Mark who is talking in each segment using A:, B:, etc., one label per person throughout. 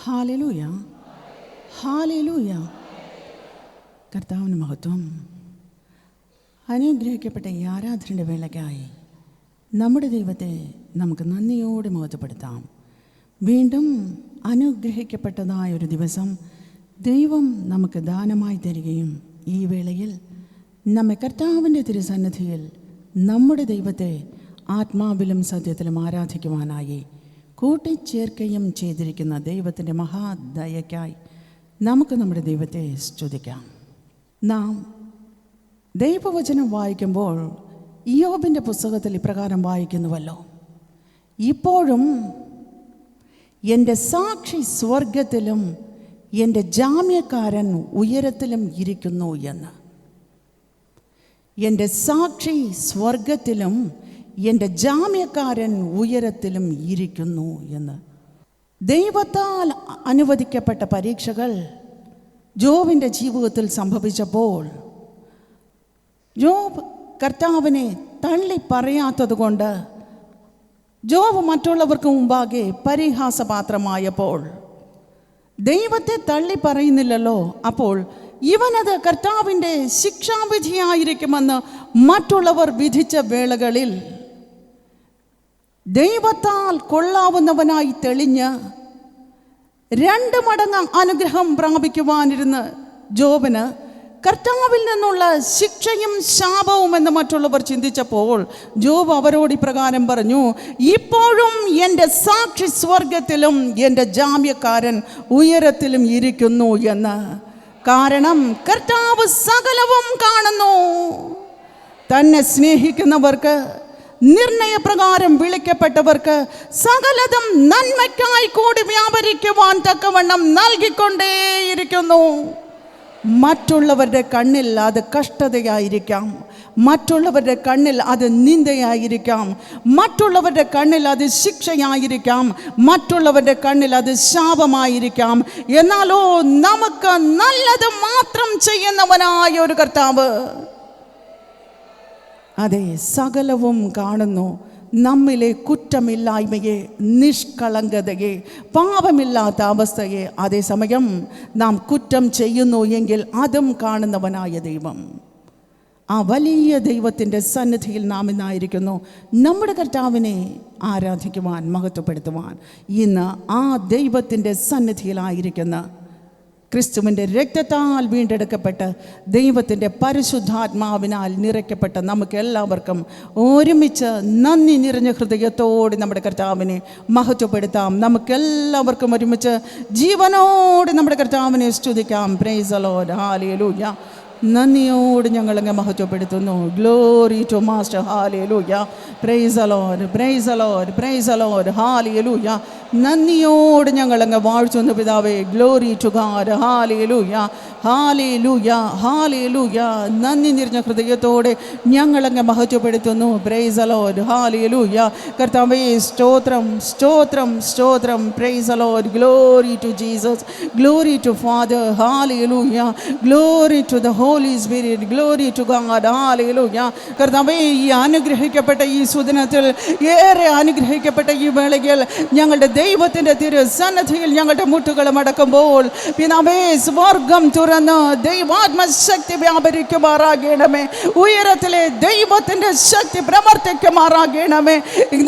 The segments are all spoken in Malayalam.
A: Hallelujah, hallelujah. കർത്താവിന് മഹത്വം. അനുഗ്രഹിക്കപ്പെട്ട ഈ ആരാധനയുടെ വേളയ്ക്കായി നമ്മുടെ ദൈവത്തെ നമുക്ക് നന്ദിയോടെ മഹത്വപ്പെടുത്താം. വീണ്ടും അനുഗ്രഹിക്കപ്പെട്ടതായൊരു ദിവസം ദൈവം നമുക്ക് ദാനമായി തരികയും ഈ വേളയിൽ നമ്മെ കർത്താവിൻ്റെ തിരുസന്നിധിയിൽ നമ്മുടെ ദൈവത്തെ ആത്മാവിലും സത്യത്തിലും ആരാധിക്കുവാനായി കൂട്ടിച്ചേർക്കുകയും ചെയ്തിരിക്കുന്ന ദൈവത്തിൻ്റെ മഹാദയയ്ക്കായി നമുക്ക് നമ്മുടെ ദൈവത്തെ സ്തുതിക്കാം. നാം ദൈവവചനം വായിക്കുമ്പോൾ ഇയ്യോബിൻ്റെ പുസ്തകത്തിൽ ഇപ്രകാരം വായിക്കുന്നുവല്ലോ, ഇപ്പോഴും എൻ്റെ സാക്ഷി സ്വർഗത്തിലും എൻ്റെ ജാമ്യക്കാരൻ ഉയരത്തിലും ഇരിക്കുന്നു എന്ന്. എൻ്റെ സാക്ഷി സ്വർഗത്തിലും എൻ്റെ ജാമ്യക്കാരൻ ഉയരത്തിലും ഇരിക്കുന്നു എന്ന്. ദൈവത്താൽ അനുവദിക്കപ്പെട്ട പരീക്ഷകൾ ജോബിൻ്റെ ജീവിതത്തിൽ സംഭവിച്ചപ്പോൾ ജോബ് കർത്താവിനെ തള്ളി പറയാത്തത് കൊണ്ട് ജോബ് മറ്റുള്ളവർക്ക് മുമ്പാകെ പരിഹാസപാത്രമായപ്പോൾ ദൈവത്തെ തള്ളി പറയുന്നില്ലല്ലോ, അപ്പോൾ ഇവനത് കർത്താവിൻ്റെ ശിക്ഷാവിധിയായിരിക്കുമെന്ന് മറ്റുള്ളവർ വിധിച്ച വേളകളിൽ ദൈവത്താൽ കൊള്ളാവുന്നവനായി തെളിഞ്ഞ് 2 മടങ്ങ് അനുഗ്രഹം പ്രാപിക്കുവാനിരുന്ന് ജോബിന് കർത്താവിൽ നിന്നുള്ള ശിക്ഷയും ശാപവും എന്ന് മറ്റുള്ളവർ ചിന്തിച്ചപ്പോൾ ജോബ് അവരോട് ഇപ്രകാരം പറഞ്ഞു, ഇപ്പോഴും എൻ്റെ സാക്ഷി സ്വർഗത്തിലും എൻ്റെ ജാമ്യക്കാരൻ ഉയരത്തിലും ഇരിക്കുന്നു എന്ന്. കാരണം കർത്താവ് സകലവും കാണുന്നു. തന്നെ സ്നേഹിക്കുന്നവർക്ക്, നിർണയപ്രകാരം വിളിക്കപ്പെട്ടവർക്ക് സകലതും നന്മയ്ക്കായി കൂടി വ്യാപരിക്കുവാൻ തക്കവണ്ണം നൽകിക്കൊണ്ടേയിരിക്കുന്നു. മറ്റുള്ളവരുടെ കണ്ണിൽ അത് കഷ്ടതയായിരിക്കാം, മറ്റുള്ളവരുടെ കണ്ണിൽ അത് നിന്ദയായിരിക്കാം, മറ്റുള്ളവരുടെ കണ്ണിൽ അത് ശിക്ഷയായിരിക്കാം, മറ്റുള്ളവരുടെ കണ്ണിൽ അത് ശാപമായിരിക്കാം. എന്നാലോ നമുക്ക് നല്ലത് മാത്രം ചെയ്യുന്നവനായ ഒരു കർത്താവ്, അതെ, സകലവും കാണുന്നു. നമ്മിലെ കുറ്റമില്ലായ്മയെ, നിഷ്കളങ്കതയെ, പാപമില്ലാത്ത അവസ്ഥയെ, അതേസമയം നാം കുറ്റം ചെയ്യുന്നു എങ്കിൽ അതും കാണുന്നവനായ ദൈവം, ആ വലിയ ദൈവത്തിൻ്റെ സന്നിധിയിൽ നാം ഇന്നായിരിക്കുന്നു നമ്മുടെ കർത്താവിനെ ആരാധിക്കുവാൻ, മഹത്വപ്പെടുത്തുവാൻ. ഇന്ന് ആ ദൈവത്തിൻ്റെ സന്നിധിയിലായിരിക്കുന്ന ക്രിസ്തുവിൻ്റെ രക്തത്താൽ വീണ്ടെടുക്കപ്പെട്ട് ദൈവത്തിൻ്റെ പരിശുദ്ധാത്മാവിനാൽ നിറയ്ക്കപ്പെട്ട നമുക്ക് എല്ലാവർക്കും ഒരുമിച്ച് നന്ദി നിറഞ്ഞ ഹൃദയത്തോടെ നമ്മുടെ കർത്താവിനെ മഹത്വപ്പെടുത്താം. നമുക്കെല്ലാവർക്കും ഒരുമിച്ച് ജീവനോടെ നമ്മുടെ കർത്താവിനെ സ്തുതിക്കാം. Praise the Lord, hallelujah. നന്ദിയോട് ഞങ്ങളങ്ങ് മഹത്വപ്പെടുത്തുന്നു. Glory to master, hallelujah. Praise the Lord, praise the Lord, praise the Lord, hallelujah. നന്ദിയോട് ഞങ്ങളങ്ങ് വാഴ്ത്തുന്നു പിതാവേ. Glory to God, hallelujah, hallelujah, hallelujah. നന്ദി നിറഞ്ഞ ഹൃദയത്തോടെ ഞങ്ങളങ്ങ് മഹത്വപ്പെടുത്തുന്നു. Praise the Lord, hallelujah. കർത്താവേ, സ്തോത്രം, സ്തോത്രം, സ്തോത്രം. Praise the Lord. Glory to Jesus, glory to Father, hallelujah. Glory to the Holy Spirit, glory to God, hallelujah. കർത്താവേ, ഈ അനുഗ്രഹിക്കപ്പെട്ട ഈ സുദിനത്തിൽ, ഏറെ അനുഗ്രഹിക്കപ്പെട്ട ഈ വേളയിൽ ഞങ്ങളുടെ ദൈവത്തിൻ്റെ തിരുസന്നിധിയിൽ ഞങ്ങളുടെ മുട്ടുകൾ മടക്കുമ്പോൾ പിതാവേ, സ്വർഗം തുറന്ന് ദൈവാത്മശക്തി വ്യാപരിക്കുമാറാകണമേ. ഉയരത്തിലെ ദൈവത്തിൻ്റെ ശക്തി പ്രവർത്തിക്കുമാറാകണമേ.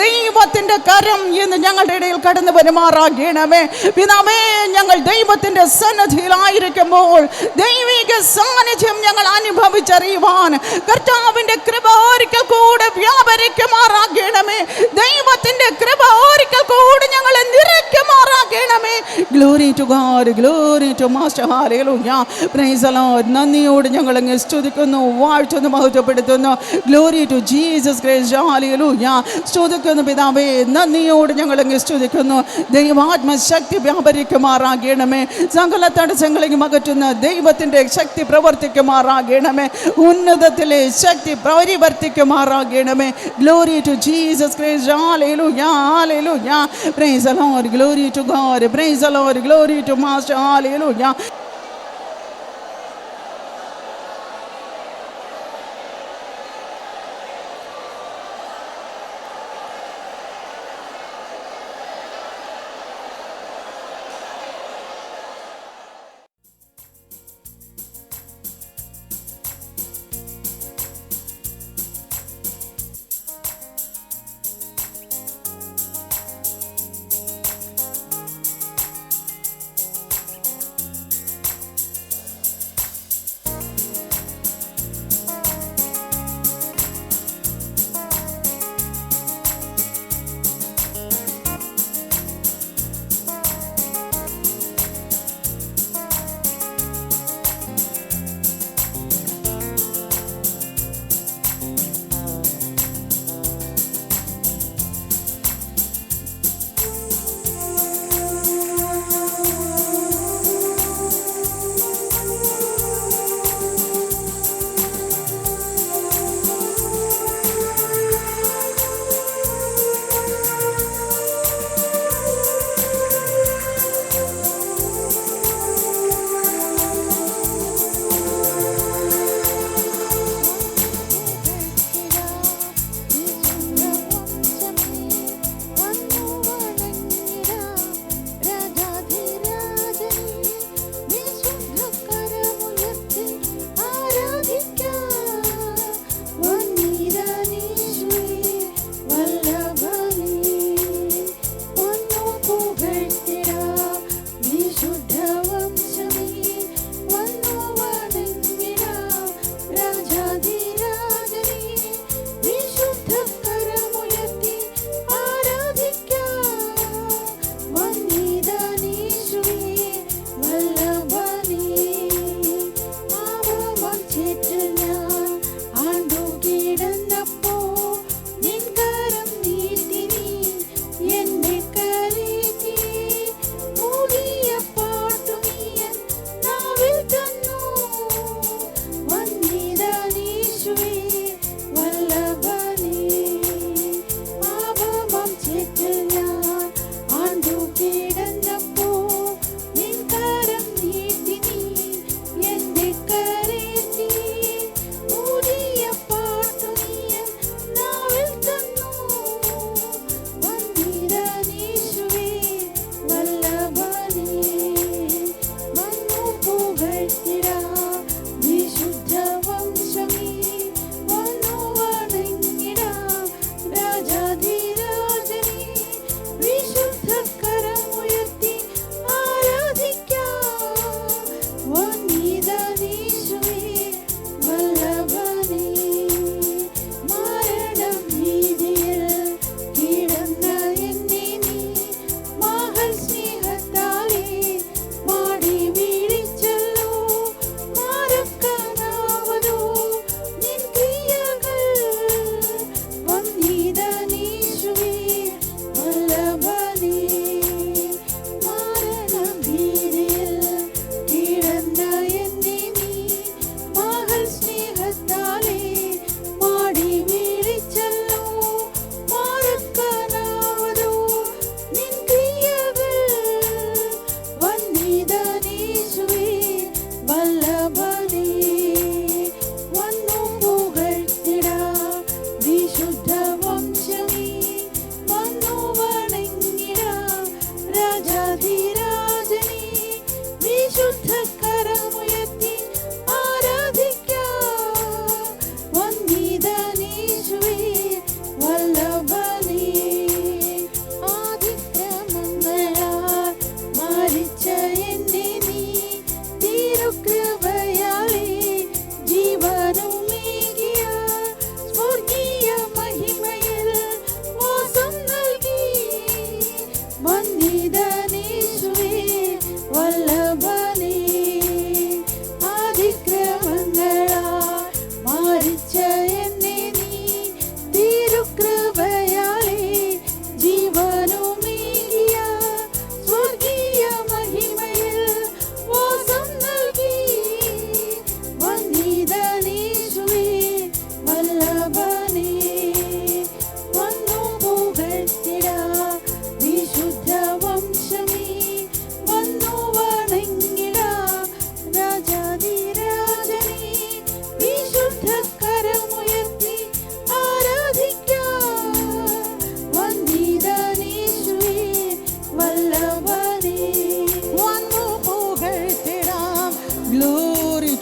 A: ദൈവത്തിൻ്റെ കരം ഇന്ന് ഞങ്ങളുടെ ഇടയിൽ കടന്നു വരുമാറാകണമേ. പിതാവേ, ഞങ്ങൾ ദൈവത്തിൻ്റെ സന്നിധിയിലായിരിക്കുമ്പോൾ ദൈവിക സാന്നിധ്യം ഞങ്ങൾ അനുഭവിച്ചറിയുവാൻ കർത്താവിൻ്റെ കൃപ ഒരിക്കൽ കൂടെ വ്യാപരിക്കുമാറാകണമേ. ദൈവത്തിൻ്റെ കൃപ ഒരിക്കൽ കൂടെ ഞങ്ങളെ നിറയ്ക്കുമാറാകണമേ. Glory to God, glory to master, hallelujah. Praise the Lord. നന്ദിയോട് ഞങ്ങൾ അങ്ങ് സ്തുതിക്കുന്നു, വാഴ്ത്തുന്നു, മഹത്വപ്പെടുത്തുന്നു. Glory to Jesus Christ, hallelujah. സ്തുതിക്കുന്നു പിതാവേ, നന്ദിയോട് ഞങ്ങൾ അങ്ങ് സ്തുതിക്കുന്നു. ദൈവാത്മശക്തി വ്യാപരിക്കുമാറാകണമേ. സകല തടസ്സങ്ങളെയും അകറ്റുന്ന ദൈവത്തിൻ്റെ ശക്തി പ്രവർത്തിക്കുമാറാകണമേ. ഉന്നതത്തിലെ ശക്തി പരിവർത്തിക്കുമാറാകണമേ. Glory to Jesus Christ, hallelujah, hallelujah. Praise the Lord, glory to God. Praise the Lord, glory to Master, hallelujah.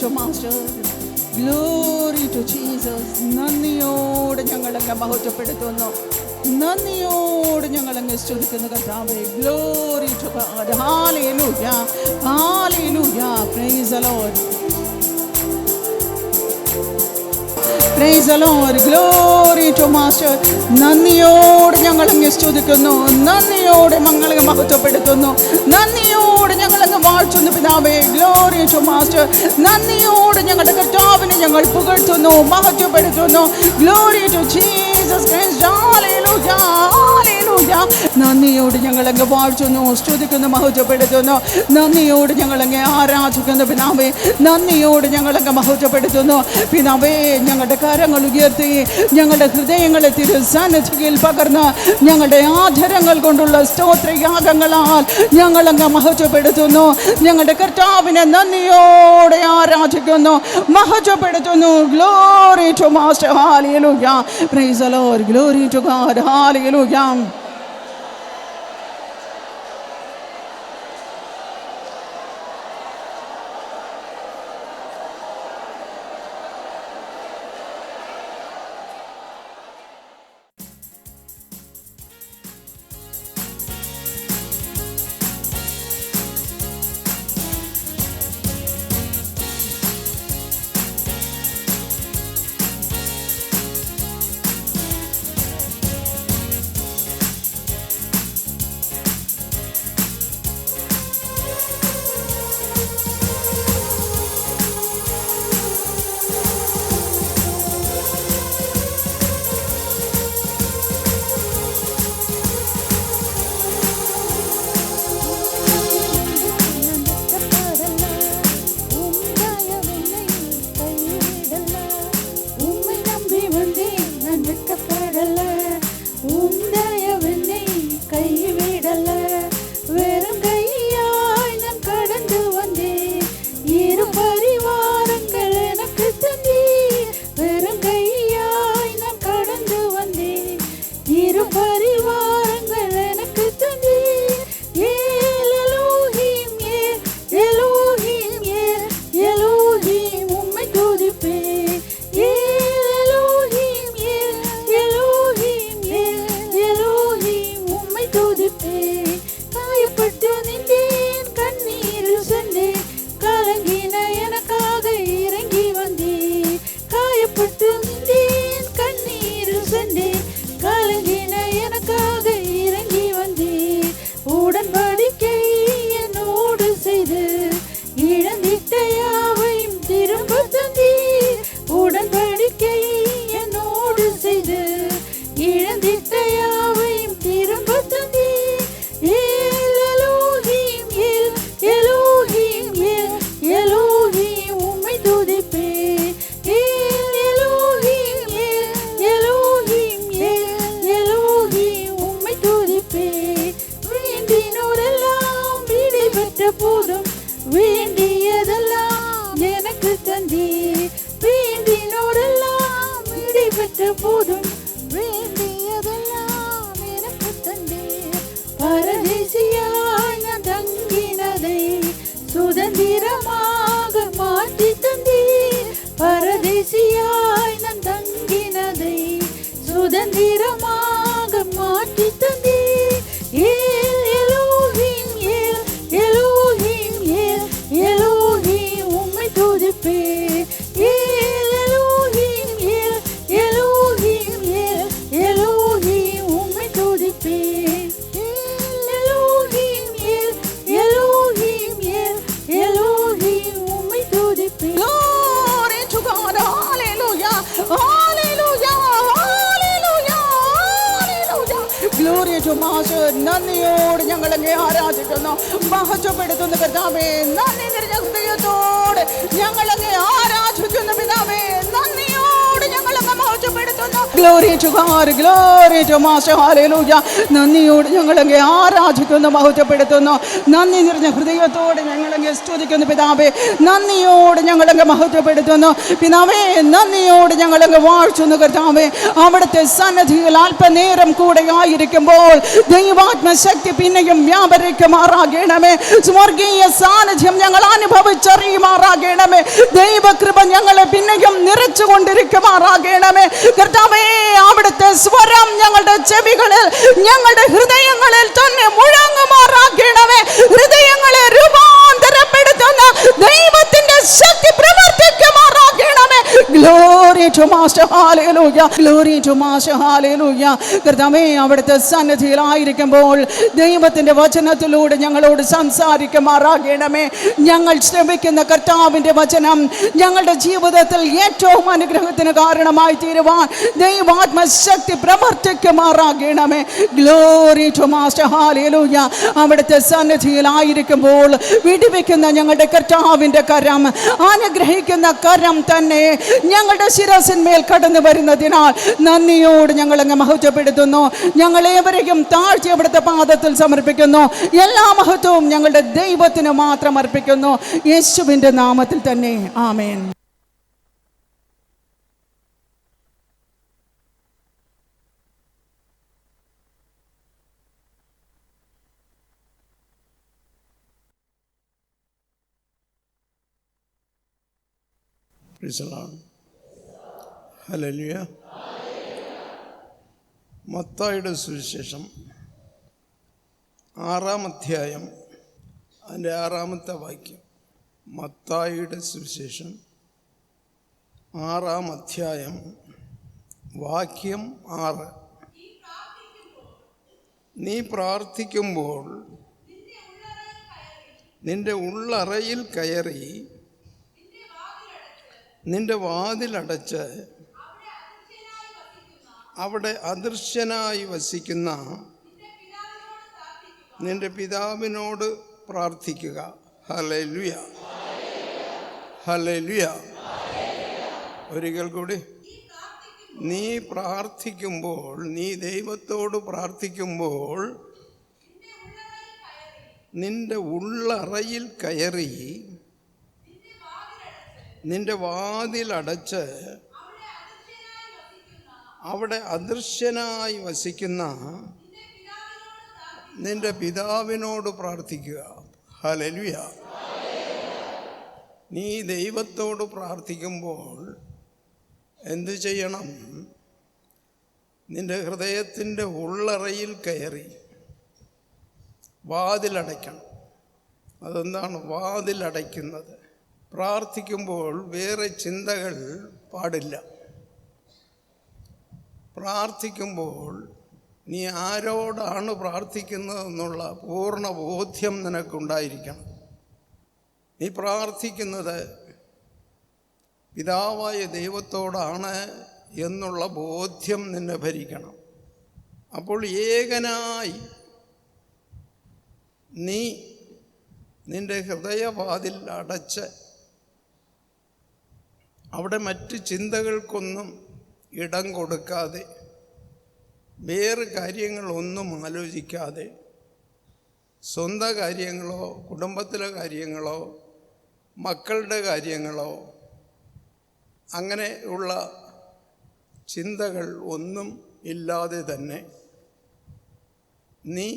A: to Master. Glory to Jesus. നന്ദിയോടെ ഞങ്ങളങ്ങ് മഹത്വപ്പെടുത്തുന്നു. നന്ദിയോട് ഞങ്ങളങ്ങ് സ്തുതിക്കുന്നു കർത്താവേ. Glory to God. Hallelujah. Hallelujah. Praise the Lord. Praise the Lord. Glory to Master. നന്ദിയോട് ഞങ്ങളങ്ങ് സ്തുതിക്കുന്നു. നന്ദിയോടെ ഞങ്ങളങ്ങ് മഹത്വപ്പെടുത്തുന്നു. നന്ദിയോട് ഞങ്ങളങ്ങ് വാഴ്ത്തുന്നു പിതാവേ. Glory to Master. നന്ദിയോട് ഞങ്ങളുടെ കർത്താവിനെ ഞങ്ങൾ പുകഴ്ത്തുന്നു, മഹത്വപ്പെടുത്തുന്നു. Glory to Jesus Christ. Hallelujah. Hallelujah. നന്ദിയോട് ഞങ്ങളങ്ങ് വാഴ്ത്തുന്നു, സ്തുതിക്കുന്നു, മഹത്വപ്പെടുത്തുന്നു. നന്ദിയോട് ഞങ്ങളങ്ങ് ആരാധിക്കുന്നു പിതാവേ. നന്ദിയോട് ഞങ്ങളങ്ങ് മഹത്വപ്പെടുത്തുന്നു പിതാവേ. ഞങ്ങളുടെ കരങ്ങൾ ഉയർത്തി ഞങ്ങളുടെ ഹൃദയങ്ങളെ തിരുസന്നിധിയിൽ പകർന്ന് ഞങ്ങളുടെ ആധരങ്ങൾ കൊണ്ടുള്ള സ്തോത്രയാഗങ്ങളാൽ ഞങ്ങളങ്ങ് മഹത്വപ്പെടുത്തുന്നു. ഞങ്ങളുടെ കർത്താവിനെ നന്ദിയോടെ ആരാധിക്കുന്നു, മഹത്വപ്പെടുത്തുന്നു. Glory to Master. Hallelujah. Praise the Lord. Glory to God. Hallelujah.
B: போதும் வேண்டியதெல்லாம் எனக்கு தந்தீர். வேண்டினோடெல்லாம் விடைபெற்ற போதும் வேண்டியதெல்லாம் எனக்கு தந்தீர். பரதேசியாய் நான் தங்கினதை சுதந்திரமாக மாற்றி தந்தீர். பரதேசியாய் நான் தங்கினதை சுதந்திரமாக மாற்றி தந்தீர். ஏல் எலோஹிம், ஏல் எலோஹிம், ஏல் எலோஹிம், உம்மை துதிப்பேன். ஏல் எலோஹிம், ஏல் எலோஹிம், ஏல் எலோஹிம், உம்மை துதிப்பேன். ஏல் எலோஹிம், ஏல் எலோஹிம், ஏல் எலோஹிம், உம்மை துதிப்பேன்.
A: Glory to God. Hallelujah. Hallelujah. Hallelujah. Hallelujah. Glory to Master. നന്ദിയോട് ഞങ്ങൾ അങ്ങേ ആരാധിക്കുന്നു, മഹത്വപ്പെടുത്തുന്നു കർത്താവേ. നന്ദി നിറഞ്ഞ ഹൃദയത്തോട് ഞങ്ങൾ അങ്ങേ ആരാധിക്കുന്നു പിതാവേ. നന്ദിയോട് ഞങ്ങൾ അങ്ങ് മഹത്വപ്പെടുത്തുന്നു. Glory to God. Glory to Master. Hallelujah. നന്ദിയോട് ഞങ്ങൾ അങ്ങേ ആരാധിക്കുന്നു, മഹത്വപ്പെടുത്തുന്നു. നന്ദി നിറഞ്ഞ ഹൃദയത്തോട് ഞങ്ങൾ അങ്ങേ സ്തുതിക്കുന്നു പിതാവേ. നന്ദിയോട് ഞങ്ങൾ അങ്ങ് മഹത്വപ്പെടുത്തുന്നു പിതാവേ. നന്ദിയോട് ഞങ്ങൾ അങ്ങ് വാഴ്ത്തുന്നു കർത്താവേ. അവിടുത്തെ സന്നിധിയിൽ അല്പനേരം കൂടെ ആയിരിക്കുമ്പോൾ ദൈവാത്മശക്തി പിന്നെയും വ്യാപരിക്കുമാറാകണമേ. സ്വർഗീയ സാന്നിധ്യം ഞങ്ങൾ അനുഭവിച്ചറിയുമാറാകണമേ. ദൈവകൃപ ഞങ്ങളെ പിന്നെയും നിറച്ചുകൊണ്ടിരിക്കുമാറാകണമേ കർത്താവേ. അവിടുത്തെ സ്വരം ഞങ്ങളുടെ ചെവികളിൽ, ഞങ്ങളുടെ ഹൃദയങ്ങളിൽ തന്നെ മുഴങ്ങുമാറാകണമേ. ഹൃദയങ്ങളെ രൂപാന്തരപ്പെടുത്തുന്ന ദൈവത്തിന്റെ ശക്തി പ്രവർത്തിക്കുമാറാകണമേ. Glory to Master. Hallelujah. Glory to Master. Hallelujah. കർത്താവേ, അവിടുത്തെ സന്നിധിയിലായിരിക്കുമ്പോൾ ദൈവത്തിന്റെ വചനത്തിലൂടെ ഞങ്ങളോട് സംസാരിക്കുമാറാകണമേ. ഞങ്ങൾ ശ്രമിക്കുന്ന കർത്താവിന്റെ വചനം ഞങ്ങളുടെ ജീവിതത്തിൽ ഏറ്റവും അനുഗ്രഹത്തിന് കാരണമായി തീരുവാൻ ദൈവാത്മശക്തി പ്രവർത്തിക്കുമാറാകണമേ. Glory to Master. Hallelujah. അവിടുത്തെ സന്നിധിയിലായിരിക്കുമ്പോൾ വിടുവിക്കുന്ന ഞങ്ങളുടെ കർത്താവിന്റെ കരം, അനുഗ്രഹിക്കുന്ന കരം തന്നെ ഞങ്ങളുടെ ശിരസിന്മേൽ കടന്നു വരുന്നതിനാൽ നന്ദിയോട് ഞങ്ങൾ അങ്ങ് മഹത്വപ്പെടുത്തുന്നു. ഞങ്ങളേവരെയും താഴ്ത്തി അവിടുത്തെ പാദത്തിൽ സമർപ്പിക്കുന്നു. എല്ലാ മഹത്വവും ഞങ്ങളുടെ ദൈവത്തിന് മാത്രം അർപ്പിക്കുന്നു. യേശുവിന്റെ നാമത്തിൽ തന്നെ. ആമേൻ.
C: ഹല്ലേലൂയ. മത്തായിയുടെ സുവിശേഷം 6-ാം അധ്യായം അതിൻ്റെ 6-ാമത്തെ വാക്യം. മത്തായിയുടെ സുവിശേഷം 6-ാം അധ്യായം വാക്യം 6. നീ പ്രാർത്ഥിക്കുമ്പോൾ നിന്റെ ഉള്ളറയിൽ കയറി നിന്റെ വാതിലടച്ച് അവിടെ അദൃശ്യനായി വസിക്കുന്ന നിന്റെ പിതാവിനോട് പ്രാർത്ഥിക്കുക. ഹല്ലേലൂയ. ഹല്ലേലൂയ. ഒരിക്കൽ കൂടി. നീ പ്രാർത്ഥിക്കുമ്പോൾ, നീ ദൈവത്തോട് പ്രാർത്ഥിക്കുമ്പോൾ നിന്റെ ഉള്ളറയിൽ കയറി നിന്റെ വാതിലടച്ച് അവിടെ അദൃശ്യനായി വസിക്കുന്ന നിന്റെ പിതാവിനോട് പ്രാർത്ഥിക്കുക. ഹല്ലേലൂയ. നീ ദൈവത്തോട് പ്രാർത്ഥിക്കുമ്പോൾ എന്തു ചെയ്യണം? നിന്റെ ഹൃദയത്തിൻ്റെ ഉള്ളറയിൽ കയറി വാതിലടയ്ക്കണം. അതെന്താണ് വാതിലടയ്ക്കുന്നത്? പ്രാർത്ഥിക്കുമ്പോൾ വേറെ ചിന്തകൾ പാടില്ല. പ്രാർത്ഥിക്കുമ്പോൾ നീ ആരോടാണ് പ്രാർത്ഥിക്കുന്നതെന്നുള്ള പൂർണ്ണ ബോധ്യം നിനക്കുണ്ടായിരിക്കണം. നീ പ്രാർത്ഥിക്കുന്നത് പിതാവായ ദൈവത്തോടാണ് എന്നുള്ള ബോധ്യം നിന്നെ ഭരിക്കണം. അപ്പോൾ ഏകനായി നീ നിന്റെ ഹൃദയവാതിൽ അടച്ച് അവിടെ മറ്റ് ചിന്തകൾക്കൊന്നും ഇടം കൊടുക്കാതെ, വേറെ കാര്യങ്ങളൊന്നും ആലോചിക്കാതെ സ്വന്തം കാര്യങ്ങളോ കുടുംബത്തിലെ കാര്യങ്ങളോ മക്കളുടെ കാര്യങ്ങളോ അങ്ങനെയുള്ള ചിന്തകൾ ഒന്നും ഇല്ലാതെ തന്നെ നീ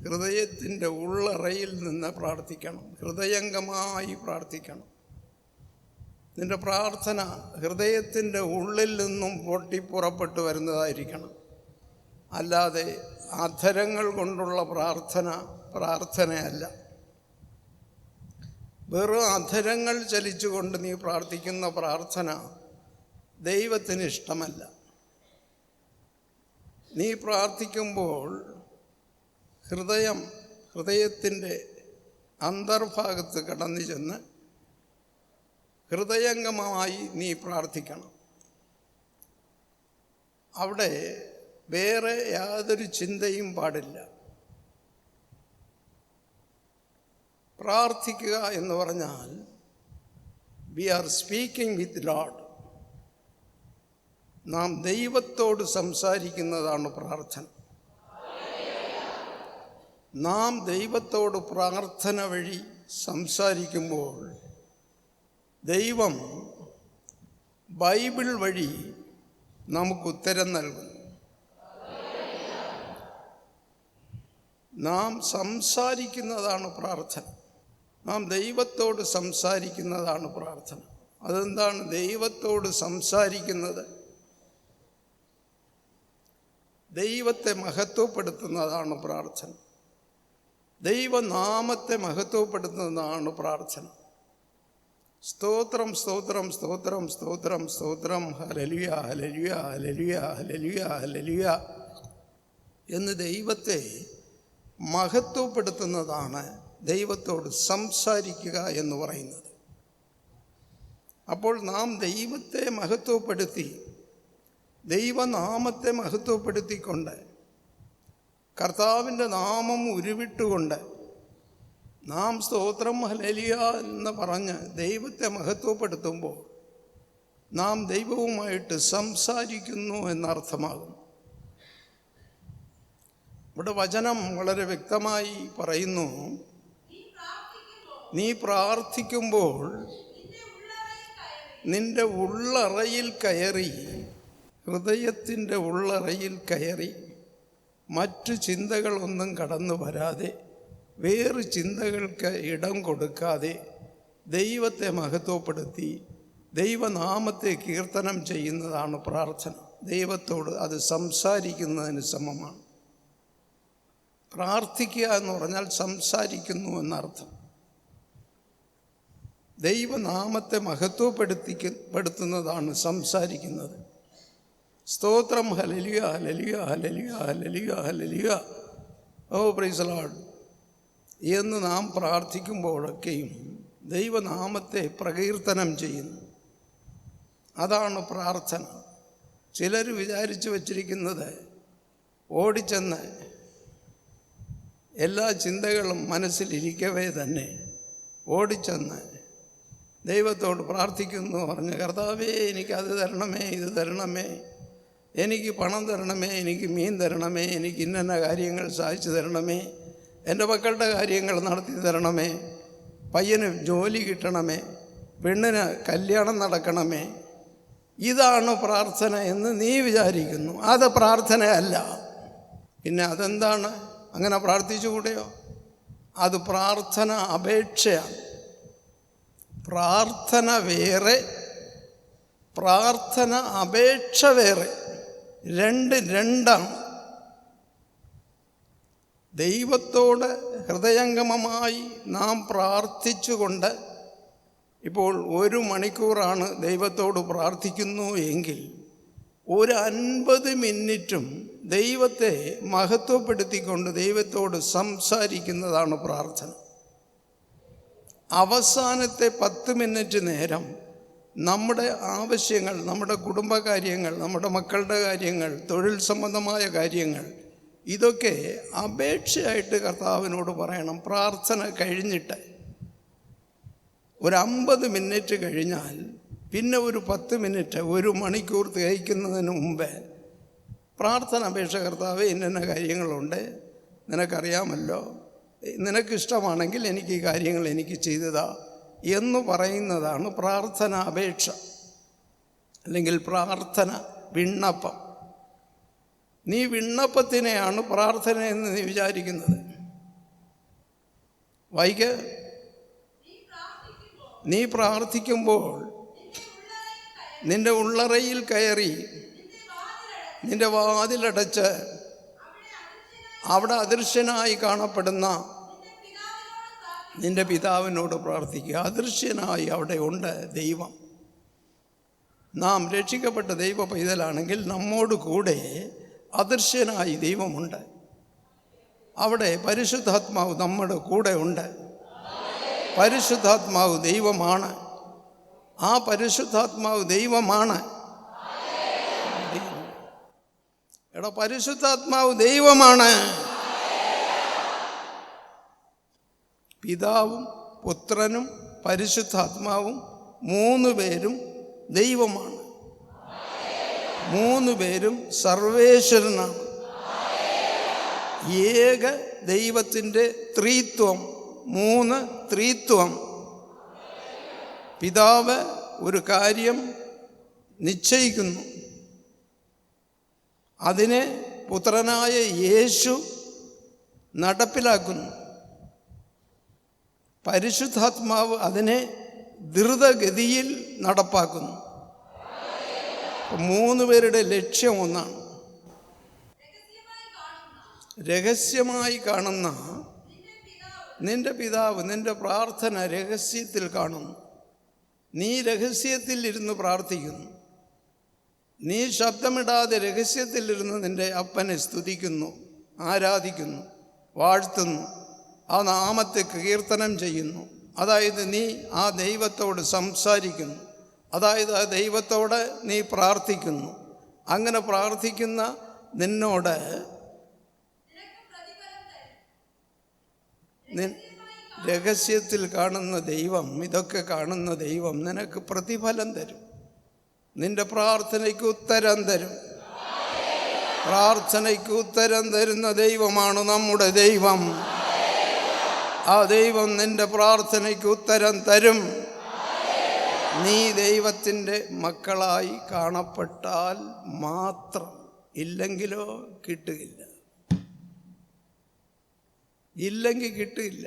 C: ഹൃദയത്തിൻ്റെ ഉള്ളറയിൽ നിന്ന് പ്രാർത്ഥിക്കണം. ഹൃദയംഗമായി പ്രാർത്ഥിക്കണം. നിൻ്റെ പ്രാർത്ഥന ഹൃദയത്തിൻ്റെ ഉള്ളിൽ നിന്നും പൊട്ടിപ്പുറപ്പെട്ടു വരുന്നതായിരിക്കണം. അല്ലാതെ അധരങ്ങൾ കൊണ്ടുള്ള പ്രാർത്ഥനയല്ല. വെറും അധരങ്ങൾ ചലിച്ചുകൊണ്ട് നീ പ്രാർത്ഥിക്കുന്ന പ്രാർത്ഥന ദൈവത്തിന് ഇഷ്ടമല്ല. നീ പ്രാർത്ഥിക്കുമ്പോൾ ഹൃദയത്തിൻ്റെ അന്തർഭാഗത്ത് കടന്നു ചെന്ന് ഹൃദയംഗമമായി നീ പ്രാർത്ഥിക്കണം. അവിടെ വേറെ യാതൊരു ചിന്തയും പാടില്ല. പ്രാർത്ഥിക്കുക എന്ന് പറഞ്ഞാൽ we are speaking with Lord. നാം ദൈവത്തോട് സംസാരിക്കുന്നതാണ് പ്രാർത്ഥന. നാം ദൈവത്തോട് പ്രാർത്ഥന വഴി സംസാരിക്കുമ്പോൾ ദൈവം ബൈബിൾ വഴി നമുക്ക് ഉത്തരം നൽകുന്നു. നാം സംസാരിക്കുന്നതാണ് പ്രാർത്ഥന. നാം ദൈവത്തോട് സംസാരിക്കുന്നതാണ് പ്രാർത്ഥന. അതെന്താണ് ദൈവത്തോട് സംസാരിക്കുന്നത്? ദൈവത്തെ മഹത്വപ്പെടുത്തുന്നതാണ് പ്രാർത്ഥന. ദൈവനാമത്തെ മഹത്വപ്പെടുത്തുന്നതാണ് പ്രാർത്ഥന. സ്തോത്രം സ്തോത്രം സ്തോത്രം സ്തോത്രം സ്തോത്രം hallelujah hallelujah hallelujah hallelujah hallelujah എന്ന് ദൈവത്തെ മഹത്വപ്പെടുത്തുന്നതാണ് ദൈവത്തോട് സംസാരിക്കുക എന്ന് പറയുന്നത്. അപ്പോൾ നാം ദൈവത്തെ മഹത്വപ്പെടുത്തി ദൈവനാമത്തെ മഹത്വപ്പെടുത്തിക്കൊണ്ട് കർത്താവിൻ്റെ നാമം ഉരുവിട്ടുകൊണ്ട് നാം സ്തോത്രം ഹല്ലേലൂയ എന്ന് പറഞ്ഞ് ദൈവത്തെ മഹത്വപ്പെടുത്തുമ്പോൾ നാം ദൈവവുമായിട്ട് സംസാരിക്കുന്നു എന്നർത്ഥമാകും. ഇവിടെ വചനം വളരെ വ്യക്തമായി പറയുന്നു, നീ പ്രാർത്ഥിക്കുമ്പോൾ നിന്റെ ഉള്ളറയിൽ കയറി, ഹൃദയത്തിൻ്റെ ഉള്ളറയിൽ കയറി മറ്റു ചിന്തകളൊന്നും കടന്നു വരാതെ, വേറെ ചിന്തകൾക്ക് ഇടം കൊടുക്കാതെ ദൈവത്തെ മഹത്വപ്പെടുത്തി ദൈവനാമത്തെ കീർത്തനം ചെയ്യുന്നതാണ് പ്രാർത്ഥന. ദൈവത്തോട് അത് സംസാരിക്കുന്നതിന് സമമാണ്. പ്രാർത്ഥിക്കുക എന്ന് പറഞ്ഞാൽ സംസാരിക്കുന്നു എന്നർത്ഥം. ദൈവനാമത്തെ മഹത്വപ്പെടുത്തുന്നതാണ് സംസാരിക്കുന്നത്. സ്തോത്രം hallelujah hallelujah hallelujah hallelujah hallelujah oh praise the Lord എന്ന് നാം പ്രാർത്ഥിക്കുമ്പോഴൊക്കെയും ദൈവനാമത്തെ പ്രകീർത്തനം ചെയ്യുന്നു. അതാണ് പ്രാർത്ഥന. ചിലർ വിചാരിച്ചു വച്ചിരിക്കുന്നത് ഓടിച്ചെന്ന് എല്ലാ ചിന്തകളും മനസ്സിലിരിക്കവേ തന്നെ ഓടിച്ചെന്ന് ദൈവത്തോട് പ്രാർത്ഥിക്കുന്നു പറഞ്ഞ്, കർത്താവേ എനിക്കത് തരണമേ, ഇത് തരണമേ, എനിക്ക് പണം തരണമേ, എനിക്ക് മീൻ തരണമേ, എനിക്ക് ഇന്ന കാര്യങ്ങൾ സാധിച്ചു തരണമേ, എൻ്റെ മക്കളുടെ കാര്യങ്ങൾ നടത്തി തരണമേ, പയ്യന് ജോലി കിട്ടണമേ, പെണ്ണിന് കല്യാണം നടക്കണമേ. ഇതാണ് പ്രാർത്ഥന എന്ന് നീ വിചാരിക്കുന്നു. അത് പ്രാർത്ഥനയല്ല. പിന്നെ അതെന്താണ്? അങ്ങനെ പ്രാർത്ഥിച്ചുകൂടെയോ? അത് പ്രാർത്ഥന അപേക്ഷയാണ്. പ്രാർത്ഥന വേറെ, പ്രാർത്ഥന അപേക്ഷ വേറെ. രണ്ടാണ്. ദൈവത്തോട് ഹൃദയംഗമമായി നാം പ്രാർത്ഥിച്ചുകൊണ്ട് ഇപ്പോൾ 1 മണിക്കൂറാണ് ദൈവത്തോട് പ്രാർത്ഥിക്കുന്നു എങ്കിൽ 50 മിനിറ്റും ദൈവത്തെ മഹത്വപ്പെടുത്തിക്കൊണ്ട് ദൈവത്തോട് സംസാരിക്കുന്നതാണ് പ്രാർത്ഥന. അവസാനത്തെ 10 മിനിറ്റ് നേരം നമ്മുടെ ആവശ്യങ്ങൾ, നമ്മുടെ കുടുംബകാര്യങ്ങൾ, നമ്മുടെ മക്കളുടെ കാര്യങ്ങൾ, തൊഴിൽ സംബന്ധമായ കാര്യങ്ങൾ, ഇതൊക്കെ അപേക്ഷയായിട്ട് കർത്താവിനോട് പറയണം. പ്രാർത്ഥന കഴിഞ്ഞിട്ട് 50 മിനിറ്റ് കഴിഞ്ഞാൽ പിന്നെ 10 മിനിറ്റ്, 1 മണിക്കൂർ തികയ്ക്കുന്നതിന് മുമ്പേ പ്രാർത്ഥന അപേക്ഷ, കർത്താവേ ഇന്ന കാര്യങ്ങളുണ്ട്, നിനക്കറിയാമല്ലോ, നിനക്കിഷ്ടമാണെങ്കിൽ എനിക്ക് ഈ കാര്യങ്ങൾ എനിക്ക് ചെയ്തതാ എന്ന് പറയുന്നതാണ് പ്രാർത്ഥന അപേക്ഷ, അല്ലെങ്കിൽ പ്രാർത്ഥന വിണ്ണപ്പം. നീ വിണ്ണപ്പത്തിനെയാണ് പ്രാർത്ഥന എന്ന് നീ വിചാരിക്കുന്നത്. നീ പ്രാർത്ഥിക്കുമ്പോൾ നിന്റെ ഉള്ളറയിൽ കയറി നിന്റെ വാതിലടച്ച് അവിടെ അദൃശ്യനായി കാണപ്പെടുന്ന നിന്റെ പിതാവിനോട് പ്രാർത്ഥിക്കുക. അദൃശ്യനായി അവിടെ ഉണ്ട് ദൈവം. നാം രക്ഷിക്കപ്പെട്ട ദൈവ പൈതലാണെങ്കിൽ നമ്മോട് കൂടെ അദൃശ്യനായി ദൈവമുണ്ട്. അവിടെ പരിശുദ്ധാത്മാവ് നമ്മുടെ കൂടെ ഉണ്ട്. പരിശുദ്ധാത്മാവ് ദൈവമാണ്. ആ പരിശുദ്ധാത്മാവ് ദൈവമാണ്. എടാ, പരിശുദ്ധാത്മാവ് ദൈവമാണ്. പിതാവും പുത്രനും പരിശുദ്ധാത്മാവും 3 പേരും ദൈവമാണ്. 3 പേരും സർവേശ്വരനാണ്. ഏക ദൈവത്തിൻ്റെ ത്രിത്വം, 3 ത്രിത്വം. പിതാവ് ഒരു കാര്യം നിശ്ചയിക്കുന്നു, അതിനെ പുത്രനായ യേശു നടപ്പിലാക്കുന്നു. പരിശുദ്ധാത്മാവ് അതിനെ ദ്രുതഗതിയിൽ നടപ്പാക്കുന്നു. 3 പേരുടെ ലക്ഷ്യം ഒന്നാണ്. രഹസ്യമായി കാണുന്ന നിന്റെ പിതാവ് നിന്റെ പ്രാർത്ഥന രഹസ്യത്തിൽ കാണുന്നു. നീ രഹസ്യത്തിൽ ഇരുന്ന് പ്രാർത്ഥിക്കുന്നു. നീ ശബ്ദമിടാതെ രഹസ്യത്തിലിരുന്ന് നിന്റെ അപ്പനെ സ്തുതിക്കുന്നു, ആരാധിക്കുന്നു, വാഴ്ത്തുന്നു, ആ നാമത്തെ കീർത്തനം ചെയ്യുന്നു. അതായത് നീ ആ ദൈവത്തോട് സംസാരിക്കുന്നു, അതായത് ആ ദൈവത്തോട് നീ പ്രാർത്ഥിക്കുന്നു. അങ്ങനെ പ്രാർത്ഥിക്കുന്ന നിന്നോട് രഹസ്യത്തിൽ കാണുന്ന ദൈവം, ഇതൊക്കെ കാണുന്ന ദൈവം നിനക്ക് പ്രതിഫലം തരും. നിന്റെ പ്രാർത്ഥനയ്ക്ക് ഉത്തരം തരും. പ്രാർത്ഥനയ്ക്ക് ഉത്തരം തരുന്ന ദൈവമാണ് നമ്മുടെ ദൈവം. ആ ദൈവം നിന്റെ പ്രാർത്ഥനയ്ക്ക് ഉത്തരം തരും. നീ ദൈവത്തിൻ്റെ മക്കളായി കാണപ്പെട്ടാൽ മാത്രം. ഇല്ലെങ്കിലോ കിട്ടുകയില്ല. ഇല്ലെങ്കിൽ കിട്ടില്ല.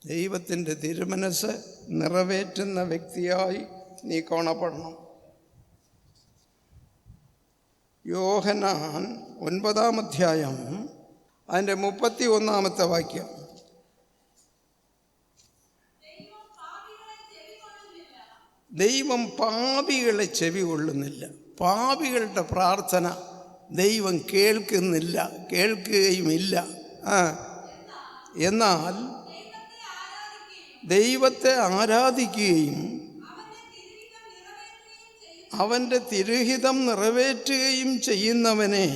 C: ദൈവത്തിൻ്റെ തിരുമനസ് നിറവേറ്റുന്ന വ്യക്തിയായി നീ കാണപ്പെടണം. യോഹന്നാൻ 9-ാം അധ്യായം അതിൻ്റെ 31-ാമത്തെ വാക്യം. ദൈവം പാപികളെ ചെവി കൊള്ളുന്നില്ല. പാപികളുടെ പ്രാർത്ഥന ദൈവം കേൾക്കുന്നില്ല, കേൾക്കുകയുമില്ല. എന്നാൽ ദൈവത്തെ ആരാധിക്കുകയും അവൻ്റെ തിരുഹിതം നിറവേറ്റുകയും ചെയ്യുന്നവനെ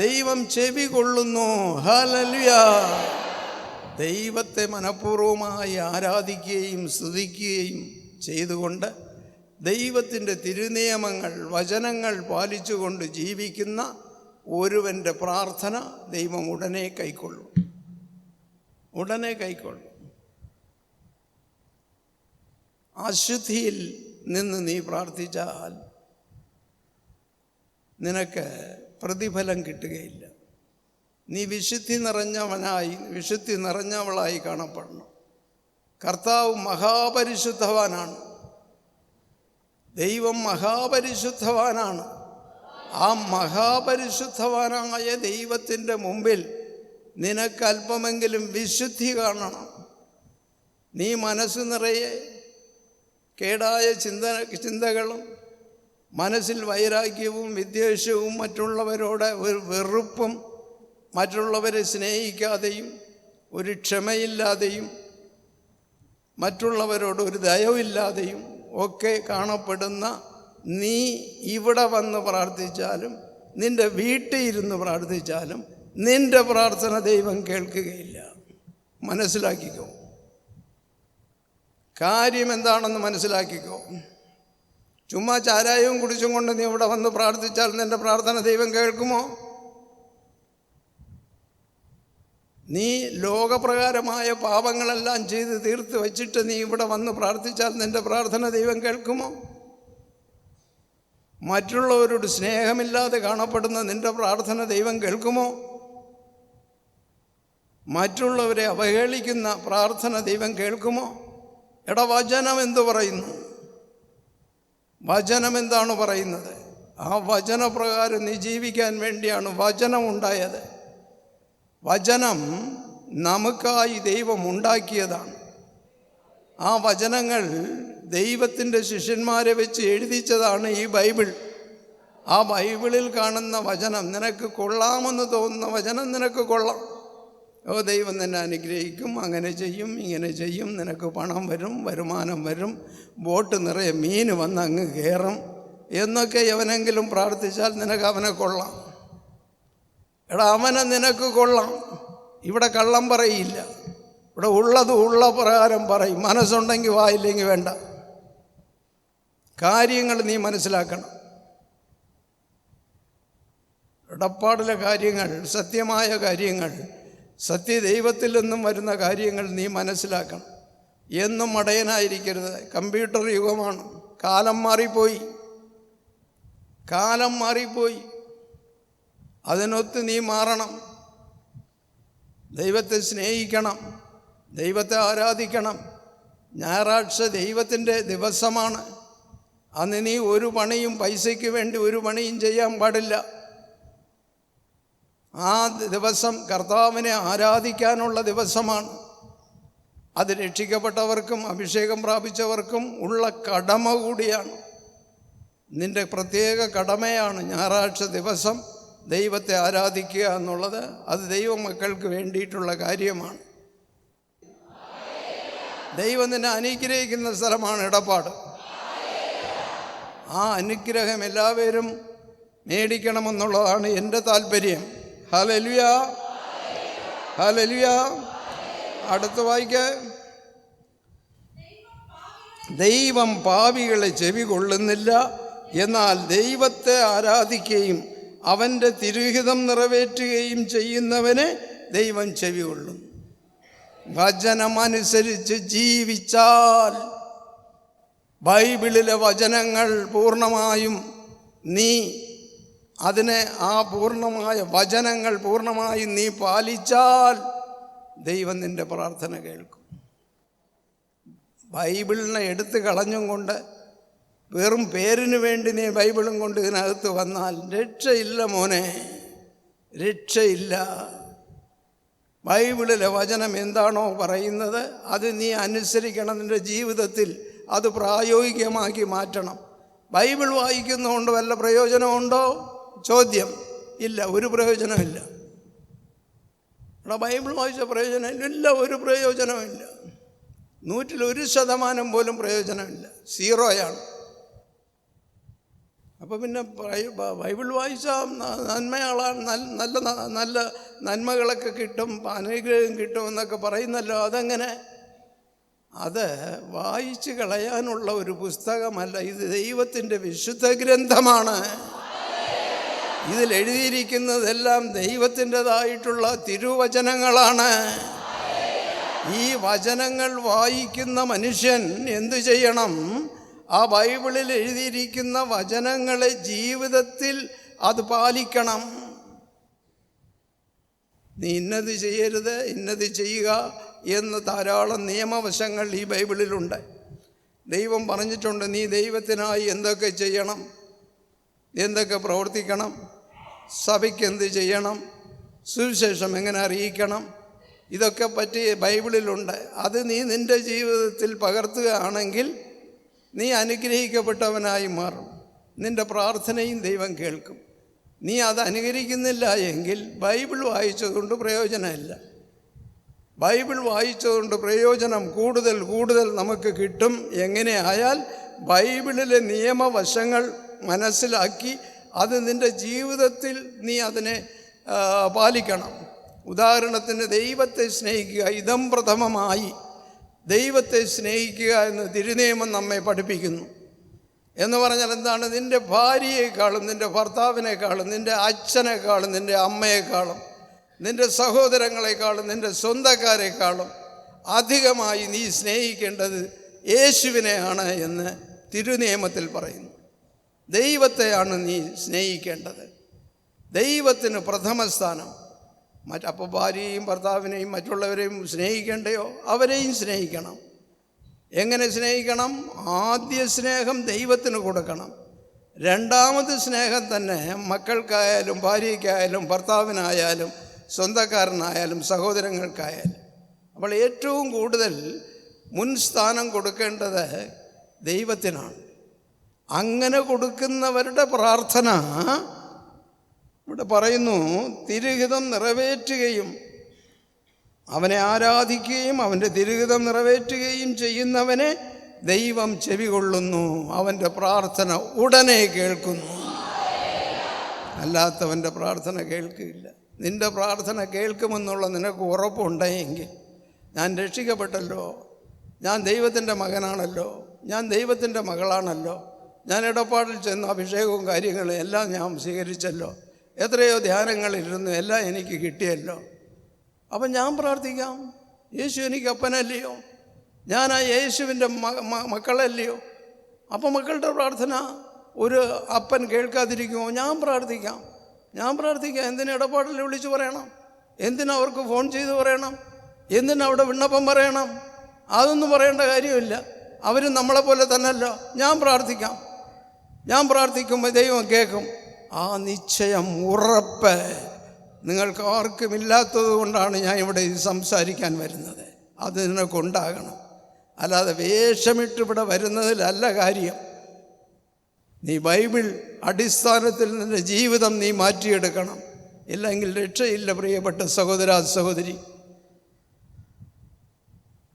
C: ദൈവം ചെവി കൊള്ളുന്നു. ഹല്ലേലൂയ. ദൈവത്തെ മനഃപൂർവ്വമായി ആരാധിക്കുകയും സ്തുതിക്കുകയും ചെയ്തുകൊണ്ട് ദൈവത്തിൻ്റെ തിരുനിയമങ്ങൾ, വചനങ്ങൾ പാലിച്ചുകൊണ്ട് ജീവിക്കുന്ന ഒരുവൻ്റെ പ്രാർത്ഥന ദൈവം ഉടനെ കൈക്കൊള്ളും. ഉടനെ കൈക്കൊള്ളും. അശുദ്ധിയിൽ നിന്ന് നീ പ്രാർത്ഥിച്ചാൽ നിനക്ക് പ്രതിഫലം കിട്ടുകയില്ല. നീ വിശുദ്ധി നിറഞ്ഞവളായി കാണപ്പെടണം. കർത്താവ് മഹാപരിശുദ്ധവാനാണ്. ദൈവം മഹാപരിശുദ്ധവാനാണ്. ആ മഹാപരിശുദ്ധവാനായ ദൈവത്തിൻ്റെ മുമ്പിൽ നിനക്ക് അല്പമെങ്കിലും വിശുദ്ധി കാണണം. നീ മനസ്സ് നിറയെ കേടായ ചിന്തകളും മനസ്സിൽ വൈരാഗ്യവും വിദ്വേഷവും മറ്റുള്ളവരോട് ഒരു വെറുപ്പും മറ്റുള്ളവരെ സ്നേഹിക്കാതെയും ഒരു ക്ഷമയില്ലാതെയും മറ്റുള്ളവരോട് ഒരു ദയവില്ലാതെയും ഒക്കെ കാണപ്പെടുന്ന നീ ഇവിടെ വന്ന് പ്രാർത്ഥിച്ചാലും നിൻ്റെ വീട്ടിൽ ഇരുന്ന് പ്രാർത്ഥിച്ചാലും നിൻ്റെ പ്രാർത്ഥന ദൈവം കേൾക്കുകയില്ല. മനസ്സിലാക്കിക്കോ. കാര്യം എന്താണെന്ന് മനസ്സിലാക്കിക്കോ. ചുമ്മാ ചാരായവും കുടിച്ചും കൊണ്ട് നീ ഇവിടെ വന്ന് പ്രാർത്ഥിച്ചാൽ നിൻ്റെ പ്രാർത്ഥന ദൈവം കേൾക്കുമോ? നീ ലോകപ്രകാരമായ പാപങ്ങളെല്ലാം ചെയ്ത് തീർത്ത് വച്ചിട്ട് നീ ഇവിടെ വന്ന് പ്രാർത്ഥിച്ചാൽ നിൻ്റെ പ്രാർത്ഥന ദൈവം കേൾക്കുമോ? മറ്റുള്ളവരോട് സ്നേഹമില്ലാതെ കാണപ്പെടുന്ന നിൻ്റെ പ്രാർത്ഥന ദൈവം കേൾക്കുമോ? മറ്റുള്ളവരെ അവഹേളിക്കുന്ന പ്രാർത്ഥന ദൈവം കേൾക്കുമോ? എടാ, വചനം എന്തു പറയുന്നു? വചനം എന്താണ് പറയുന്നത്? ആ വചനപ്രകാരം നീ ജീവിക്കാൻ വേണ്ടിയാണ് വചനം ഉണ്ടായത്. വചനം നമുക്കായി ദൈവം ഉണ്ടാക്കിയതാണ്. ആ വചനങ്ങൾ ദൈവത്തിൻ്റെ ശിഷ്യന്മാരെ വെച്ച് എഴുതിച്ചതാണ് ഈ ബൈബിൾ. ആ ബൈബിളിൽ കാണുന്ന വചനം നിനക്ക് കൊള്ളാമെന്ന് തോന്നുന്ന വചനം നിനക്ക് കൊള്ളാം. ഓ, ദൈവം നിന്നെ അനുഗ്രഹിക്കും, അങ്ങനെ ചെയ്യും, ഇങ്ങനെ ചെയ്യും, നിനക്ക് പണം വരും, വരുമാനം വരും, ബോട്ട് നിറയെ മീൻ വന്ന് അങ്ങ് കയറും എന്നൊക്കെ എവനെങ്കിലും പ്രാർത്ഥിച്ചാൽ നിനക്ക് അവനെ കൊള്ളാം. എടാ, അവനെ നിനക്ക് കൊള്ളാം. ഇവിടെ കള്ളം പറയില്ല. ഇവിടെ ഉള്ളത് ഉള്ള പ്രകാരം പറയും. മനസ്സുണ്ടെങ്കിൽ വായില്ലെങ്കിൽ വേണ്ട. കാര്യങ്ങൾ നീ മനസ്സിലാക്കണം. ഇടപ്പാടിലെ കാര്യങ്ങൾ, സത്യമായ കാര്യങ്ങൾ, സത്യദൈവത്തിൽ നിന്നും വരുന്ന കാര്യങ്ങൾ നീ മനസ്സിലാക്കണം. എന്നും മടയനായിരിക്കരുത്. കമ്പ്യൂട്ടർ യുഗമാണ്. കാലം മാറിപ്പോയി. അതിനൊത്ത് നീ മാറണം. ദൈവത്തെ സ്നേഹിക്കണം, ദൈവത്തെ ആരാധിക്കണം. ഞായറാഴ്ച ദൈവത്തിൻ്റെ ദിവസമാണ്. അന്ന് നീ ഒരു പണിയും, പൈസയ്ക്ക് വേണ്ടി ഒരു പണിയും ചെയ്യാൻ പാടില്ല. ആ ദിവസം കർത്താവിനെ ആരാധിക്കാനുള്ള ദിവസമാണ്. അത് രക്ഷിക്കപ്പെട്ടവർക്കും അഭിഷേകം പ്രാപിച്ചവർക്കും ഉള്ള കടമ കൂടിയാണ്. നിൻ്റെ പ്രത്യേക കടമയാണ് ഞായറാഴ്ച ദിവസം ദൈവത്തെ ആരാധിക്കുക എന്നുള്ളത്. അത് ദൈവമക്കൾക്ക് വേണ്ടിയിട്ടുള്ള കാര്യമാണ്. ദൈവം നിന്നെ അനുഗ്രഹിക്കുന്ന സ്ഥലമാണ് ഇടപ്പാട്. ആ അനുഗ്രഹം എല്ലാവരും മേടിക്കണമെന്നുള്ളതാണ് എൻ്റെ താല്പര്യം. Hallelujah, hallelujah. അടുത്ത് വായിക്ക്. ദൈവം പാപികളെ ചെവി കൊള്ളുന്നില്ല, എന്നാൽ ദൈവത്തെ ആരാധിക്കുകയും അവൻ്റെ തിരുഹിതം നിറവേറ്റുകയും ചെയ്യുന്നവനെ ദൈവം ചെവി കൊള്ളും. വചനമനുസരിച്ച് ജീവിച്ചാൽ, ബൈബിളിലെ വചനങ്ങൾ പൂർണ്ണമായും നീ അതിനെ, ആ പൂർണ്ണമായ വചനങ്ങൾ പൂർണ്ണമായും നീ പാലിച്ചാൽ ദൈവം നിൻ്റെ പ്രാർത്ഥന കേൾക്കും. ബൈബിളിനെ എടുത്ത് കളഞ്ഞും കൊണ്ട് വെറും പേരിന് വേണ്ടി നീ ബൈബിളും കൊണ്ട് ഇതിനകത്ത് വന്നാൽ രക്ഷയില്ല മോനെ, രക്ഷയില്ല. ബൈബിളിലെ വചനം എന്താണോ പറയുന്നത് അത് നീ അനുസരിക്കണം. നിൻ്റെ ജീവിതത്തിൽ അത് പ്രായോഗികമാക്കി മാറ്റണം. ബൈബിൾ വായിക്കുന്നതുകൊണ്ട് വല്ല പ്രയോജനമുണ്ടോ? ചോദ്യം. ഇല്ല, ഒരു പ്രയോജനമില്ല. ബൈബിൾ വായിച്ച പ്രയോജനമില്ല, ഒരു പ്രയോജനമില്ല. 100% പോലും പ്രയോജനമില്ല, സീറോയാണ്. അപ്പോൾ പിന്നെ ബൈബിൾ വായിച്ചാൽ നന്മയാളാണ്, നല്ല നല്ല നന്മകളൊക്കെ കിട്ടും, അനുഗ്രഹം കിട്ടുമെന്നൊക്കെ പറയുന്നല്ലോ. അതെങ്ങനെ? അത് വായിച്ച് കളയാനുള്ള ഒരു പുസ്തകമല്ല. ഇത് ദൈവത്തിൻ്റെ വിശുദ്ധ ഗ്രന്ഥമാണ്. ഇതിൽ എഴുതിയിരിക്കുന്നതെല്ലാം ദൈവത്തിൻ്റെതായിട്ടുള്ള തിരുവചനങ്ങളാണ്. ഈ വചനങ്ങൾ വായിക്കുന്ന മനുഷ്യൻ എന്തു ചെയ്യണം? ആ ബൈബിളിൽ എഴുതിയിരിക്കുന്ന വചനങ്ങളെ ജീവിതത്തിൽ അത് പാലിക്കണം. നീ ഇന്നത് ചെയ്യരുത്, ഇന്നത് ചെയ്യുക എന്ന് ധാരാളം നിയമവശങ്ങൾ ഈ ബൈബിളിലുണ്ട്. ദൈവം പറഞ്ഞിട്ടുണ്ട്, നീ ദൈവത്തിനായി എന്തൊക്കെ ചെയ്യണം, എന്തൊക്കെ പ്രവർത്തിക്കണം, സഭയ്ക്ക് എന്ത് ചെയ്യണം, സുവിശേഷം എങ്ങനെ അറിയിക്കണം, ഇതൊക്കെ പറ്റി ബൈബിളിലുണ്ട്. അത് നീ നിൻ്റെ ജീവിതത്തിൽ പകർത്തുകയാണെങ്കിൽ നീ അനുഗ്രഹിക്കപ്പെട്ടവനായി മാറും. നിൻ്റെ പ്രാർത്ഥനയും ദൈവം കേൾക്കും. നീ അത് അനുകരിക്കുന്നില്ല എങ്കിൽ ബൈബിൾ വായിച്ചതുകൊണ്ട് പ്രയോജനമില്ല. ബൈബിൾ വായിച്ചതുകൊണ്ട് പ്രയോജനം കൂടുതൽ കൂടുതൽ നമുക്ക് കിട്ടും. എങ്ങനെയായാൽ ബൈബിളിലെ നിയമവശങ്ങൾ മനസ്സിലാക്കി അത് നിൻ്റെ ജീവിതത്തിൽ നീ അതിനെ പാലിക്കണം. ഉദാഹരണത്തിന്, ദൈവത്തെ സ്നേഹിക്കുക, ഇതം പ്രഥമമായി ദൈവത്തെ സ്നേഹിക്കുക എന്ന് തിരുനിയമം നമ്മെ പഠിപ്പിക്കുന്നു. എന്ന് പറഞ്ഞാൽ എന്താണ്? നിൻ്റെ ഭാര്യയെക്കാളും, നിൻ്റെ ഭർത്താവിനേക്കാളും, നിൻ്റെ അച്ഛനേക്കാളും, നിൻ്റെ അമ്മയെക്കാളും നിൻ്റെ സഹോദരങ്ങളെക്കാളും നിൻ്റെ സ്വന്തക്കാരെക്കാളും അധികമായി നീ സ്നേഹിക്കേണ്ടത് യേശുവിനെയാണ് എന്ന് തിരുനിയമത്തിൽ പറയുന്നു. ദൈവത്തെയാണ് നീ സ്നേഹിക്കേണ്ടത്. ദൈവത്തിന് പ്രഥമ സ്ഥാനം. അപ്പോൾ ഭാര്യയെയും ഭർത്താവിനെയും മറ്റുള്ളവരെയും സ്നേഹിക്കേണ്ടയോ? അവരെയും സ്നേഹിക്കണം. എങ്ങനെ സ്നേഹിക്കണം? ആദ്യ സ്നേഹം ദൈവത്തിന് കൊടുക്കണം. രണ്ടാമത് സ്നേഹം തന്നെ മക്കൾക്കായാലും ഭാര്യയ്ക്കായാലും ഭർത്താവിനായാലും സ്വന്തക്കാരനായാലും സഹോദരങ്ങൾക്കായാലും. അപ്പോൾ ഏറ്റവും കൂടുതൽ മുൻസ്ഥാനം കൊടുക്കേണ്ടത് ദൈവത്തിനാണ്. അങ്ങനെ കൊടുക്കുന്നവരുടെ പ്രാർത്ഥന ഇവിടെ പറയുന്നു, തിരുഹിതം നിറവേറ്റുകയും അവനെ ആരാധിക്കുകയും അവൻ്റെ തിരുഹിതം നിറവേറ്റുകയും ചെയ്യുന്നവനെ ദൈവം ചെവികൊള്ളുന്നു, അവൻ്റെ പ്രാർത്ഥന ഉടനെ കേൾക്കുന്നു. അല്ലാത്തവൻ്റെ പ്രാർത്ഥന കേൾക്കില്ല. നിൻ്റെ പ്രാർത്ഥന കേൾക്കുമെന്നുള്ള നിനക്ക് ഉറപ്പുണ്ടെങ്കിൽ, ഞാൻ രക്ഷിക്കപ്പെട്ടല്ലോ, ഞാൻ ദൈവത്തിൻ്റെ മകനാണല്ലോ, ഞാൻ ദൈവത്തിൻ്റെ മകളാണല്ലോ, ഞാൻ ഇടപാടിൽ ചെന്ന് അഭിഷേകവും കാര്യങ്ങളും എല്ലാം ഞാൻ സ്വീകരിച്ചല്ലോ, എത്രയോ ധ്യാനങ്ങളിലിരുന്നു, എല്ലാം എനിക്ക് കിട്ടിയല്ലോ, അപ്പം ഞാൻ പ്രാർത്ഥിക്കാം. യേശു എനിക്ക് അപ്പനല്ലയോ, ഞാൻ ആ യേശുവിൻ്റെ മക്കളല്ലയോ? അപ്പം മക്കളുടെ പ്രാർത്ഥന ഒരു അപ്പൻ കേൾക്കാതിരിക്കുമോ? ഞാൻ പ്രാർത്ഥിക്കാം. എന്തിനാ ഇടപാടിൽ വിളിച്ചു പറയണം? എന്തിനാ അവർക്ക് ഫോൺ ചെയ്ത് പറയണം? എന്തിനാ അവിടെ വിണ്ണപ്പം പറയണം? അതൊന്നും പറയേണ്ട കാര്യമില്ല. അവർ നമ്മളെപ്പോലെ തന്നെയല്ലോ. ഞാൻ പ്രാർത്ഥിക്കുമ്പോൾ ദൈവം കേൾക്കും. ആ നിശ്ചയം, ഉറപ്പ് നിങ്ങൾക്ക് ആർക്കും ഇല്ലാത്തത് കൊണ്ടാണ് ഞാൻ ഇവിടെ സംസാരിക്കാൻ വരുന്നത്. അത് നിനക്കുണ്ടാകണം. അല്ലാതെ വേഷമിട്ട് ഇവിടെ വരുന്നതിലല്ല കാര്യം. നീ ബൈബിൾ അടിസ്ഥാനത്തിൽ നിന്റെ ജീവിതം നീ മാറ്റിയെടുക്കണം. ഇല്ലെങ്കിൽ രക്ഷയില്ല. പ്രിയപ്പെട്ട സഹോദര സഹോദരി,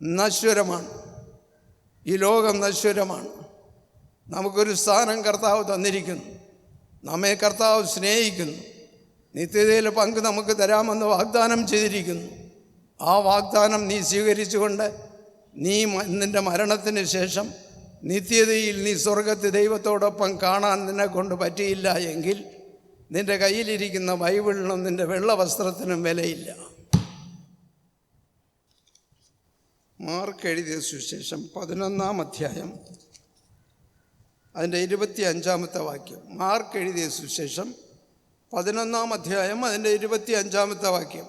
C: നശ്വരമാണ് ഈ ലോകം, നശ്വരമാണ്. നമുക്കൊരു സ്ഥാനം കർത്താവ് തന്നിരിക്കുന്നു. നമ്മെ കർത്താവ് സ്നേഹിക്കുന്നു. നിത്യതയിൽ പങ്ക് നമുക്ക് തരാമെന്ന് വാഗ്ദാനം ചെയ്തിരിക്കുന്നു. ആ വാഗ്ദാനം നീ സ്വീകരിച്ചുകൊണ്ട് നീ നിൻ്റെ മരണത്തിന് ശേഷം നിത്യതയിൽ നീ സ്വർഗത്തിൽ ദൈവത്തോടൊപ്പം കാണാൻ നിന്നെക്കൊണ്ട് പറ്റിയില്ല എങ്കിൽ നിൻ്റെ കയ്യിലിരിക്കുന്ന ബൈബിളിനും നിൻ്റെ വെള്ള വസ്ത്രത്തിനും വിലയില്ല. മാർക്ക് എഴുതിയ സുവിശേഷം 11-ാം അധ്യായം അതിൻ്റെ 25-ാമത്തെ വാക്യം. മാർക്ക് എഴുതിയ സുവിശേഷം 11-ാം അധ്യായം അതിൻ്റെ 25-ാമത്തെ വാക്യം.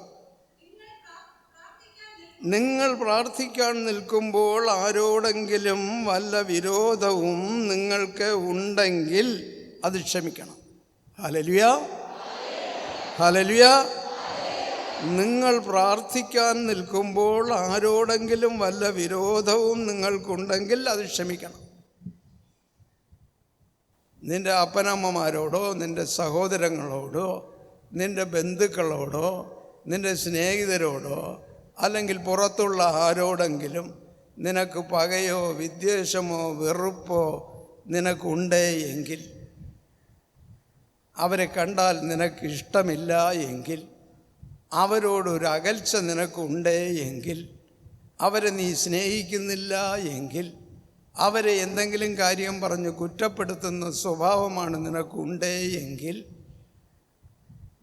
C: നിങ്ങൾ പ്രാർത്ഥിക്കാൻ നിൽക്കുമ്പോൾ ആരോടെങ്കിലും വല്ല വിരോധവും നിങ്ങൾക്ക് ഉണ്ടെങ്കിൽ അത് ക്ഷമിക്കണം. Hallelujah, hallelujah. നിങ്ങൾ പ്രാർത്ഥിക്കാൻ നിൽക്കുമ്പോൾ ആരോടെങ്കിലും വല്ല വിരോധവും നിങ്ങൾക്കുണ്ടെങ്കിൽ അത് ക്ഷമിക്കണം. നിൻ്റെ അപ്പനമ്മമാരോടോ നിൻ്റെ സഹോദരങ്ങളോടോ നിൻ്റെ ബന്ധുക്കളോടോ നിൻ്റെ സ്നേഹിതരോടോ അല്ലെങ്കിൽ പുറത്തുള്ള ആരോടെങ്കിലും നിനക്ക് പകയോ വിദ്വേഷമോ വെറുപ്പോ നിനക്കുണ്ടേ എങ്കിൽ, അവരെ കണ്ടാൽ നിനക്ക് ഇഷ്ടമില്ല എങ്കിൽ, അവരോടൊരു അകൽച്ച നിനക്കുണ്ടേ എങ്കിൽ, അവരെ നീ സ്നേഹിക്കുന്നില്ല എങ്കിൽ, അവരെ എന്തെങ്കിലും കാര്യം പറഞ്ഞ് കുറ്റപ്പെടുത്തുന്ന സ്വഭാവമാണ് നിനക്കുണ്ടേ എങ്കിൽ,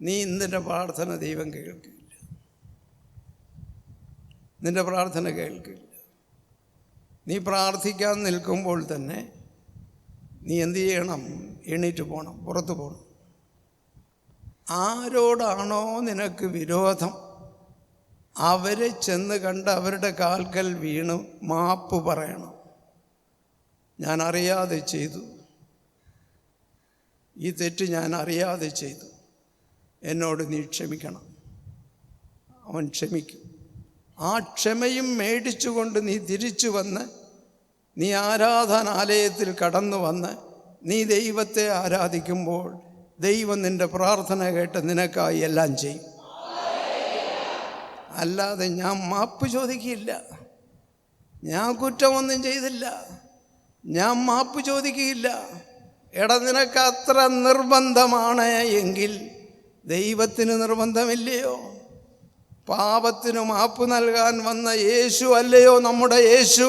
C: നീ നിൻ്റെ പ്രാർത്ഥന ദൈവം കേൾക്കില്ല. നിൻ്റെ പ്രാർത്ഥന കേൾക്കില്ല. നീ പ്രാർത്ഥിക്കാൻ നിൽക്കുമ്പോൾ തന്നെ നീ എന്തു ചെയ്യണം? എണീറ്റ് പോകണം, പുറത്തു പോകണം. ആരോടാണോ നിനക്ക് വിരോധം അവരെ ചെന്ന് കണ്ട് അവരുടെ കാൽക്കൽ വീണ് മാപ്പ് പറയണം. ഞാൻ അറിയാതെ ചെയ്തു, ഈ തെറ്റ് ഞാൻ അറിയാതെ ചെയ്തു, എന്നോട് നീ ക്ഷമിക്കണം. അവൻ ക്ഷമിക്കും. ആ ക്ഷമയും മേടിച്ചുകൊണ്ട് നീ തിരിച്ചു വന്ന് നീ ആരാധനാലയത്തിൽ കടന്നു വന്ന് നീ ദൈവത്തെ ആരാധിക്കുമ്പോൾ ദൈവം നിൻ്റെ പ്രാർത്ഥന കേട്ട് നിനക്കായി എല്ലാം ചെയ്യും. അല്ലാതെ ഞാൻ മാപ്പ് ചോദിക്കില്ല, ഞാൻ കുറ്റമൊന്നും ചെയ്തില്ല, ഞാൻ മാപ്പ് ചോദിക്കുകയില്ല. എടാ, നിനക്ക് അത്ര നിർബന്ധമാണ് എങ്കിൽ ദൈവത്തിന് നിർബന്ധമില്ലയോ? പാപത്തിന് മാപ്പ് നൽകാൻ വന്ന യേശു അല്ലയോ നമ്മുടെ യേശു?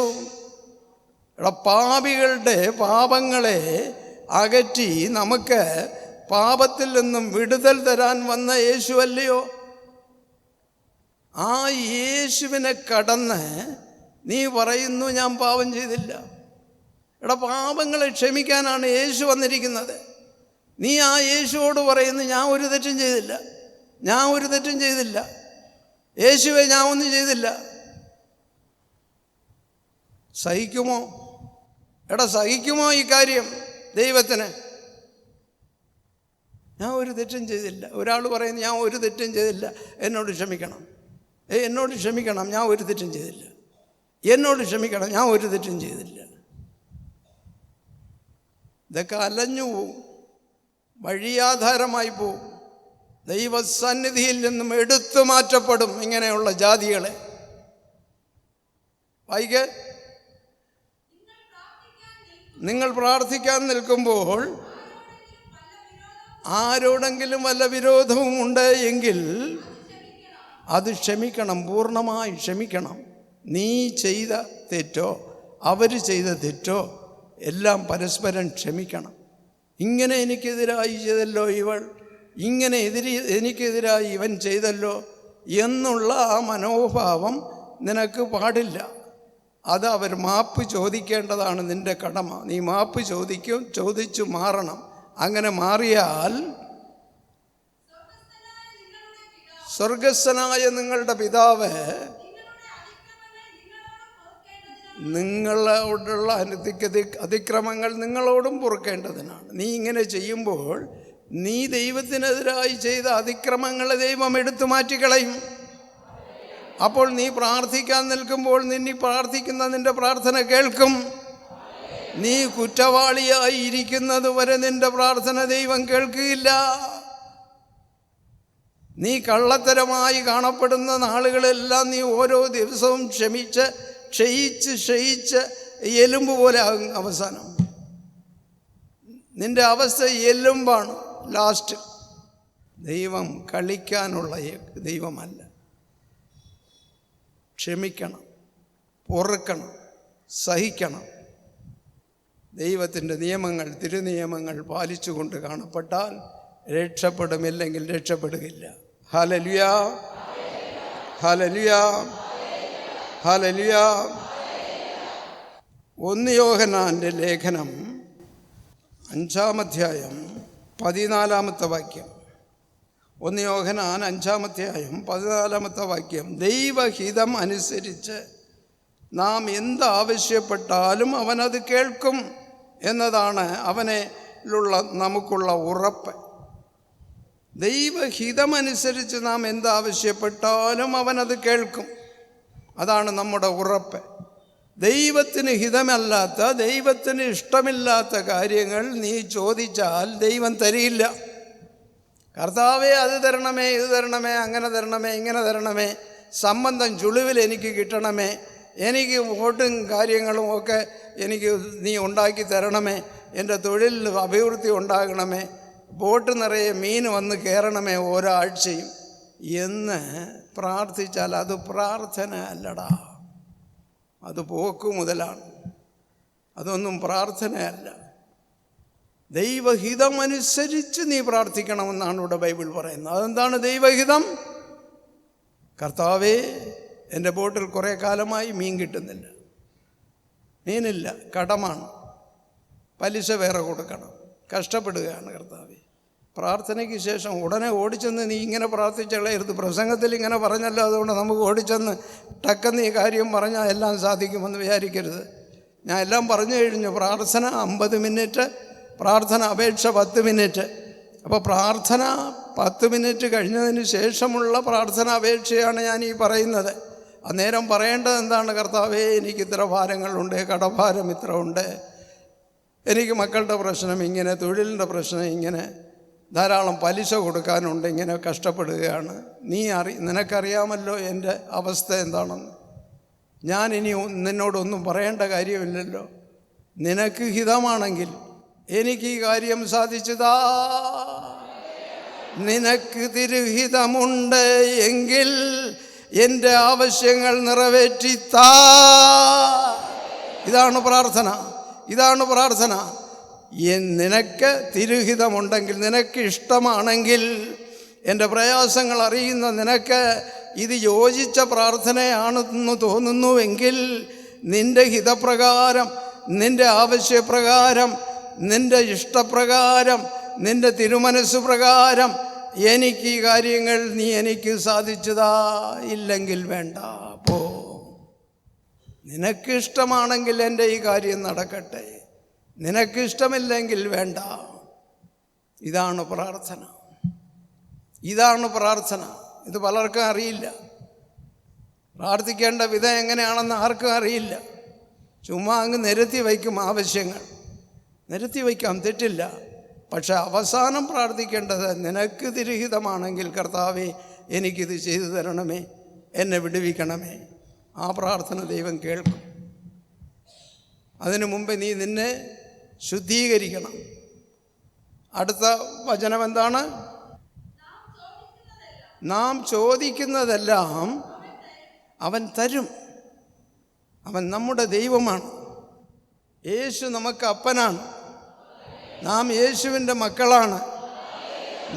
C: എടാ, പാപികളുടെ പാപങ്ങളെ അകറ്റി നമുക്ക് പാപത്തിൽ നിന്നും വിടുതൽ തരാൻ വന്ന യേശു അല്ലയോ? ആ യേശുവിനെ കടന്ന് നീ പറയുന്നു ഞാൻ പാപം ചെയ്തില്ല. എടാ, പാപങ്ങളെ ക്ഷമിക്കാനാണ് യേശു വന്നിരിക്കുന്നത്. നീ ആ യേശുവോട് പറയുന്നു ഞാൻ ഒരു തെറ്റും ചെയ്തില്ല, ഞാൻ ഒരു തെറ്റും ചെയ്തില്ല, യേശുവെ ഞാൻ ഒന്നും ചെയ്തില്ല. സഹിക്കുമോ? എടാ, സഹിക്കുമോ ഈ കാര്യം ദൈവത്തിന്? ഞാൻ ഒരു തെറ്റും ചെയ്തില്ല. ഒരാൾ പറയുന്നു ഞാൻ ഒരു തെറ്റും ചെയ്തില്ല, എന്നോട് ക്ഷമിക്കണം. എന്നോട് ക്ഷമിക്കണം, ഞാൻ ഒരു തെറ്റും ചെയ്തില്ല. എന്നോട് ക്ഷമിക്കണം, ഞാൻ ഒരു തെറ്റും ചെയ്തില്ല. ഇതൊക്കെ അലഞ്ഞു പോവും, വഴിയാധാരമായി പോവും, ദൈവസന്നിധിയിൽ നിന്നും എടുത്തു മാറ്റപ്പെടും ഇങ്ങനെയുള്ള ജാതികളെ. വായിക്ക, നിങ്ങൾ പ്രാർത്ഥിക്കാൻ നിൽക്കുമ്പോൾ ആരോടെങ്കിലും വല്ല വിരോധവും ഉണ്ട് എങ്കിൽ അത് ക്ഷമിക്കണം, പൂർണ്ണമായി ക്ഷമിക്കണം. നീ ചെയ്ത തെറ്റോ അവർ ചെയ്ത തെറ്റോ എല്ലാം പരസ്പരം ക്ഷമിക്കണം. ഇങ്ങനെ എനിക്കെതിരായി ചെയ്തല്ലോ ഇവൾ, ഇങ്ങനെ എനിക്കെതിരായി ഇവൻ ചെയ്തല്ലോ എന്നുള്ള ആ മനോഭാവം നിനക്ക് പാടില്ല. അത് അവർ മാപ്പ് ചോദിക്കേണ്ടതാണ് നിൻ്റെ കടമ. നീ മാപ്പ് ചോദിച്ചു മാറണം. അങ്ങനെ മാറിയാൽ സ്വർഗസ്ഥനായ നിങ്ങളുടെ പിതാവ് നിങ്ങളോടുള്ള അതിക്രമങ്ങൾ നിങ്ങളോടും പൊറുക്കേണ്ടതിനാണ്. നീ ഇങ്ങനെ ചെയ്യുമ്പോൾ നീ ദൈവത്തിനെതിരായി ചെയ്ത അതിക്രമങ്ങളെ ദൈവം എടുത്തു മാറ്റിക്കളയും. അപ്പോൾ നീ പ്രാർത്ഥിക്കാൻ നിൽക്കുമ്പോൾ നിന്നെ പ്രാർത്ഥിക്കുന്ന നിൻ്റെ പ്രാർത്ഥന കേൾക്കും. നീ കുറ്റവാളിയായി ഇരിക്കുന്നത് വരെ നിൻ്റെ പ്രാർത്ഥന ദൈവം കേൾക്കുകയില്ല. നീ കള്ളത്തരമായി കാണപ്പെടുന്ന നാളുകളെല്ലാം നീ ഓരോ ദിവസവും ക്ഷയിച്ച് എലുമ്പ് പോലെ ആകും. അവസാനം നിൻ്റെ അവസ്ഥ എലുമ്പാണ് ലാസ്റ്റ്. ദൈവം കളിക്കാനുള്ള ദൈവമല്ല. ക്ഷമിക്കണം, പൊറുക്കണം, സഹിക്കണം. ദൈവത്തിൻ്റെ നിയമങ്ങൾ, തിരുനിയമങ്ങൾ പാലിച്ചുകൊണ്ട് കാണപ്പെട്ടാൽ രക്ഷപ്പെടുമില്ലെങ്കിൽ രക്ഷപ്പെടുകയില്ല. Hallelujah, hallelujah, hallelujah. 1 യോഹന്നാൻ്റെ ലേഖനം 5-ാം അധ്യായം 14-ാമത്തെ വാക്യം. 1 യോഹന്നാൻ 5-ാം അധ്യായം 14-ാമത്തെ വാക്യം. ദൈവഹിതം അനുസരിച്ച് നാം എന്താവശ്യപ്പെട്ടാലും അവനത് കേൾക്കും എന്നതാണ് അവനിലുള്ള നമുക്കുള്ള ഉറപ്പ്. ദൈവഹിതമനുസരിച്ച് നാം എന്താവശ്യപ്പെട്ടാലും അവനത് കേൾക്കും. അതാണ് നമ്മുടെ ഉറപ്പ്. ദൈവത്തിന് ഹിതമല്ലാത്ത, ദൈവത്തിന് ഇഷ്ടമില്ലാത്ത കാര്യങ്ങൾ നീ ചോദിച്ചാൽ ദൈവം തരില്ല. കർത്താവേ അത് തരണമേ, ഇത് തരണമേ, അങ്ങനെ തരണമേ, ഇങ്ങനെ തരണമേ, സംബന്ധം ചുളിവിൽ എനിക്ക് കിട്ടണമേ, എനിക്ക് വോട്ടും കാര്യങ്ങളും ഒക്കെ എനിക്ക് നീ ഉണ്ടാക്കി തരണമേ, എൻ്റെ തൊഴിലിൽ അഭിവൃദ്ധി ഉണ്ടാകണമേ, ബോട്ട് നിറയെ മീൻ വന്ന് കയറണമേ ഓരോ ആഴ്ചയും എന്ന് പ്രാർത്ഥിച്ചാൽ അത് പ്രാർത്ഥന അല്ലടാ, അത് പോക്ക് മുതലാണ്. അതൊന്നും പ്രാർത്ഥനയല്ല. ദൈവഹിതമനുസരിച്ച് നീ പ്രാർത്ഥിക്കണമെന്നാണ് ഇവിടെ ബൈബിൾ പറയുന്നത്. അതെന്താണ് ദൈവഹിതം? കർത്താവേ, എൻ്റെ ബോട്ടിൽ കുറേ കാലമായി മീൻ കിട്ടുന്നില്ല, മീനില്ല, കടമാണ്, പലിശ വേറെ കൊടുക്കണം, കഷ്ടപ്പെടുകയാണ് കർത്താവേ. പ്രാർത്ഥനയ്ക്ക് ശേഷം ഉടനെ ഓടിച്ചെന്ന് നീ ഇങ്ങനെ പ്രാർത്ഥിച്ചളയരുത്. പ്രസംഗത്തിൽ ഇങ്ങനെ പറഞ്ഞല്ലോ, അതുകൊണ്ട് നമുക്ക് ഓടിച്ചെന്ന് ടക്കെന്ന് ഈ കാര്യം പറഞ്ഞാൽ എല്ലാം സാധിക്കുമെന്ന് വിചാരിക്കരുത്. ഞാൻ എല്ലാം പറഞ്ഞു കഴിഞ്ഞു. പ്രാർത്ഥന 50 മിനിറ്റ്, പ്രാർത്ഥന അപേക്ഷ 10 മിനിറ്റ്. അപ്പോൾ പ്രാർത്ഥന 10 മിനിറ്റ് കഴിഞ്ഞതിന് ശേഷമുള്ള പ്രാർത്ഥന അപേക്ഷയാണ് ഞാൻ ഈ പറയുന്നത്. അന്നേരം പറയേണ്ടത് എന്താണ്? കർത്താവേ, എനിക്ക് ഇത്ര ഭാരങ്ങളുണ്ട്, കടഭാരം ഇത്ര ഉണ്ട്, എനിക്ക് മക്കളുടെ പ്രശ്നം ഇങ്ങനെ, തൊഴിലിൻ്റെ പ്രശ്നം ഇങ്ങനെ, ധാരാളം പലിശ കൊടുക്കാനുണ്ട്, ഇങ്ങനെ കഷ്ടപ്പെടുകയാണ്. നിനക്കറിയാമല്ലോ എൻ്റെ അവസ്ഥ എന്താണെന്ന്. ഞാൻ ഇനി നിന്നോടൊന്നും പറയേണ്ട കാര്യമില്ലല്ലോ. നിനക്ക് ഹിതമാണെങ്കിൽ എനിക്ക് ഈ കാര്യം സാധിച്ചതാ. നിനക്ക് തിരുഹിതമുണ്ട് എങ്കിൽ എൻ്റെ ആവശ്യങ്ങൾ നിറവേറ്റിത്താ. ഇതാണ് പ്രാർത്ഥന, ഇതാണ് പ്രാർത്ഥന. നിനക്ക് തിരുഹിതമുണ്ടെങ്കിൽ, നിനക്ക് ഇഷ്ടമാണെങ്കിൽ, എൻ്റെ പ്രയാസങ്ങൾ അറിയുന്ന നിനക്ക് ഇത് യോജിച്ച പ്രാർത്ഥനയാണെന്ന് തോന്നുന്നുവെങ്കിൽ നിൻ്റെ ഹിതപ്രകാരം, നിൻ്റെ ആവശ്യപ്രകാരം, നിൻ്റെ ഇഷ്ടപ്രകാരം, നിൻ്റെ തിരുമനസ് പ്രകാരം എനിക്ക് ഈ കാര്യങ്ങൾ നീ എനിക്ക് സാധിച്ചതാ, ഇല്ലെങ്കിൽ വേണ്ട പോ. നിനക്കിഷ്ടമാണെങ്കിൽ എൻ്റെ ഈ കാര്യം നടക്കട്ടെ, നിനക്കിഷ്ടമില്ലെങ്കിൽ വേണ്ട. ഇതാണ് പ്രാർത്ഥന, ഇതാണ് പ്രാർത്ഥന. ഇത് പലർക്കും അറിയില്ല. പ്രാർത്ഥിക്കേണ്ട വിധം എങ്ങനെയാണെന്ന് ആർക്കും അറിയില്ല. ചുമ്മാ അങ്ങ് നിരത്തി വയ്ക്കും ആവശ്യങ്ങൾ. നിരത്തി വയ്ക്കാം, തെറ്റില്ല. പക്ഷെ അവസാനം പ്രാർത്ഥിക്കേണ്ടത് നിനക്ക് തിരുഹിതമാണെങ്കിൽ കർത്താവേ എനിക്കിത് ചെയ്തു തരണമേ, എന്നെ വിടുവിക്കണമേ. ആ പ്രാർത്ഥന ദൈവം കേൾക്കും. അതിനു മുമ്പ് നീ നിന്നെ ശുദ്ധീകരിക്കണം. അടുത്ത വചനം എന്താണ്? നാം ചോദിക്കുന്നതെല്ലാം അവൻ തരും. അവൻ നമ്മുടെ ദൈവമാണ്. യേശു നമുക്ക് അപ്പനാണ്. നാം യേശുവിൻ്റെ മക്കളാണ്.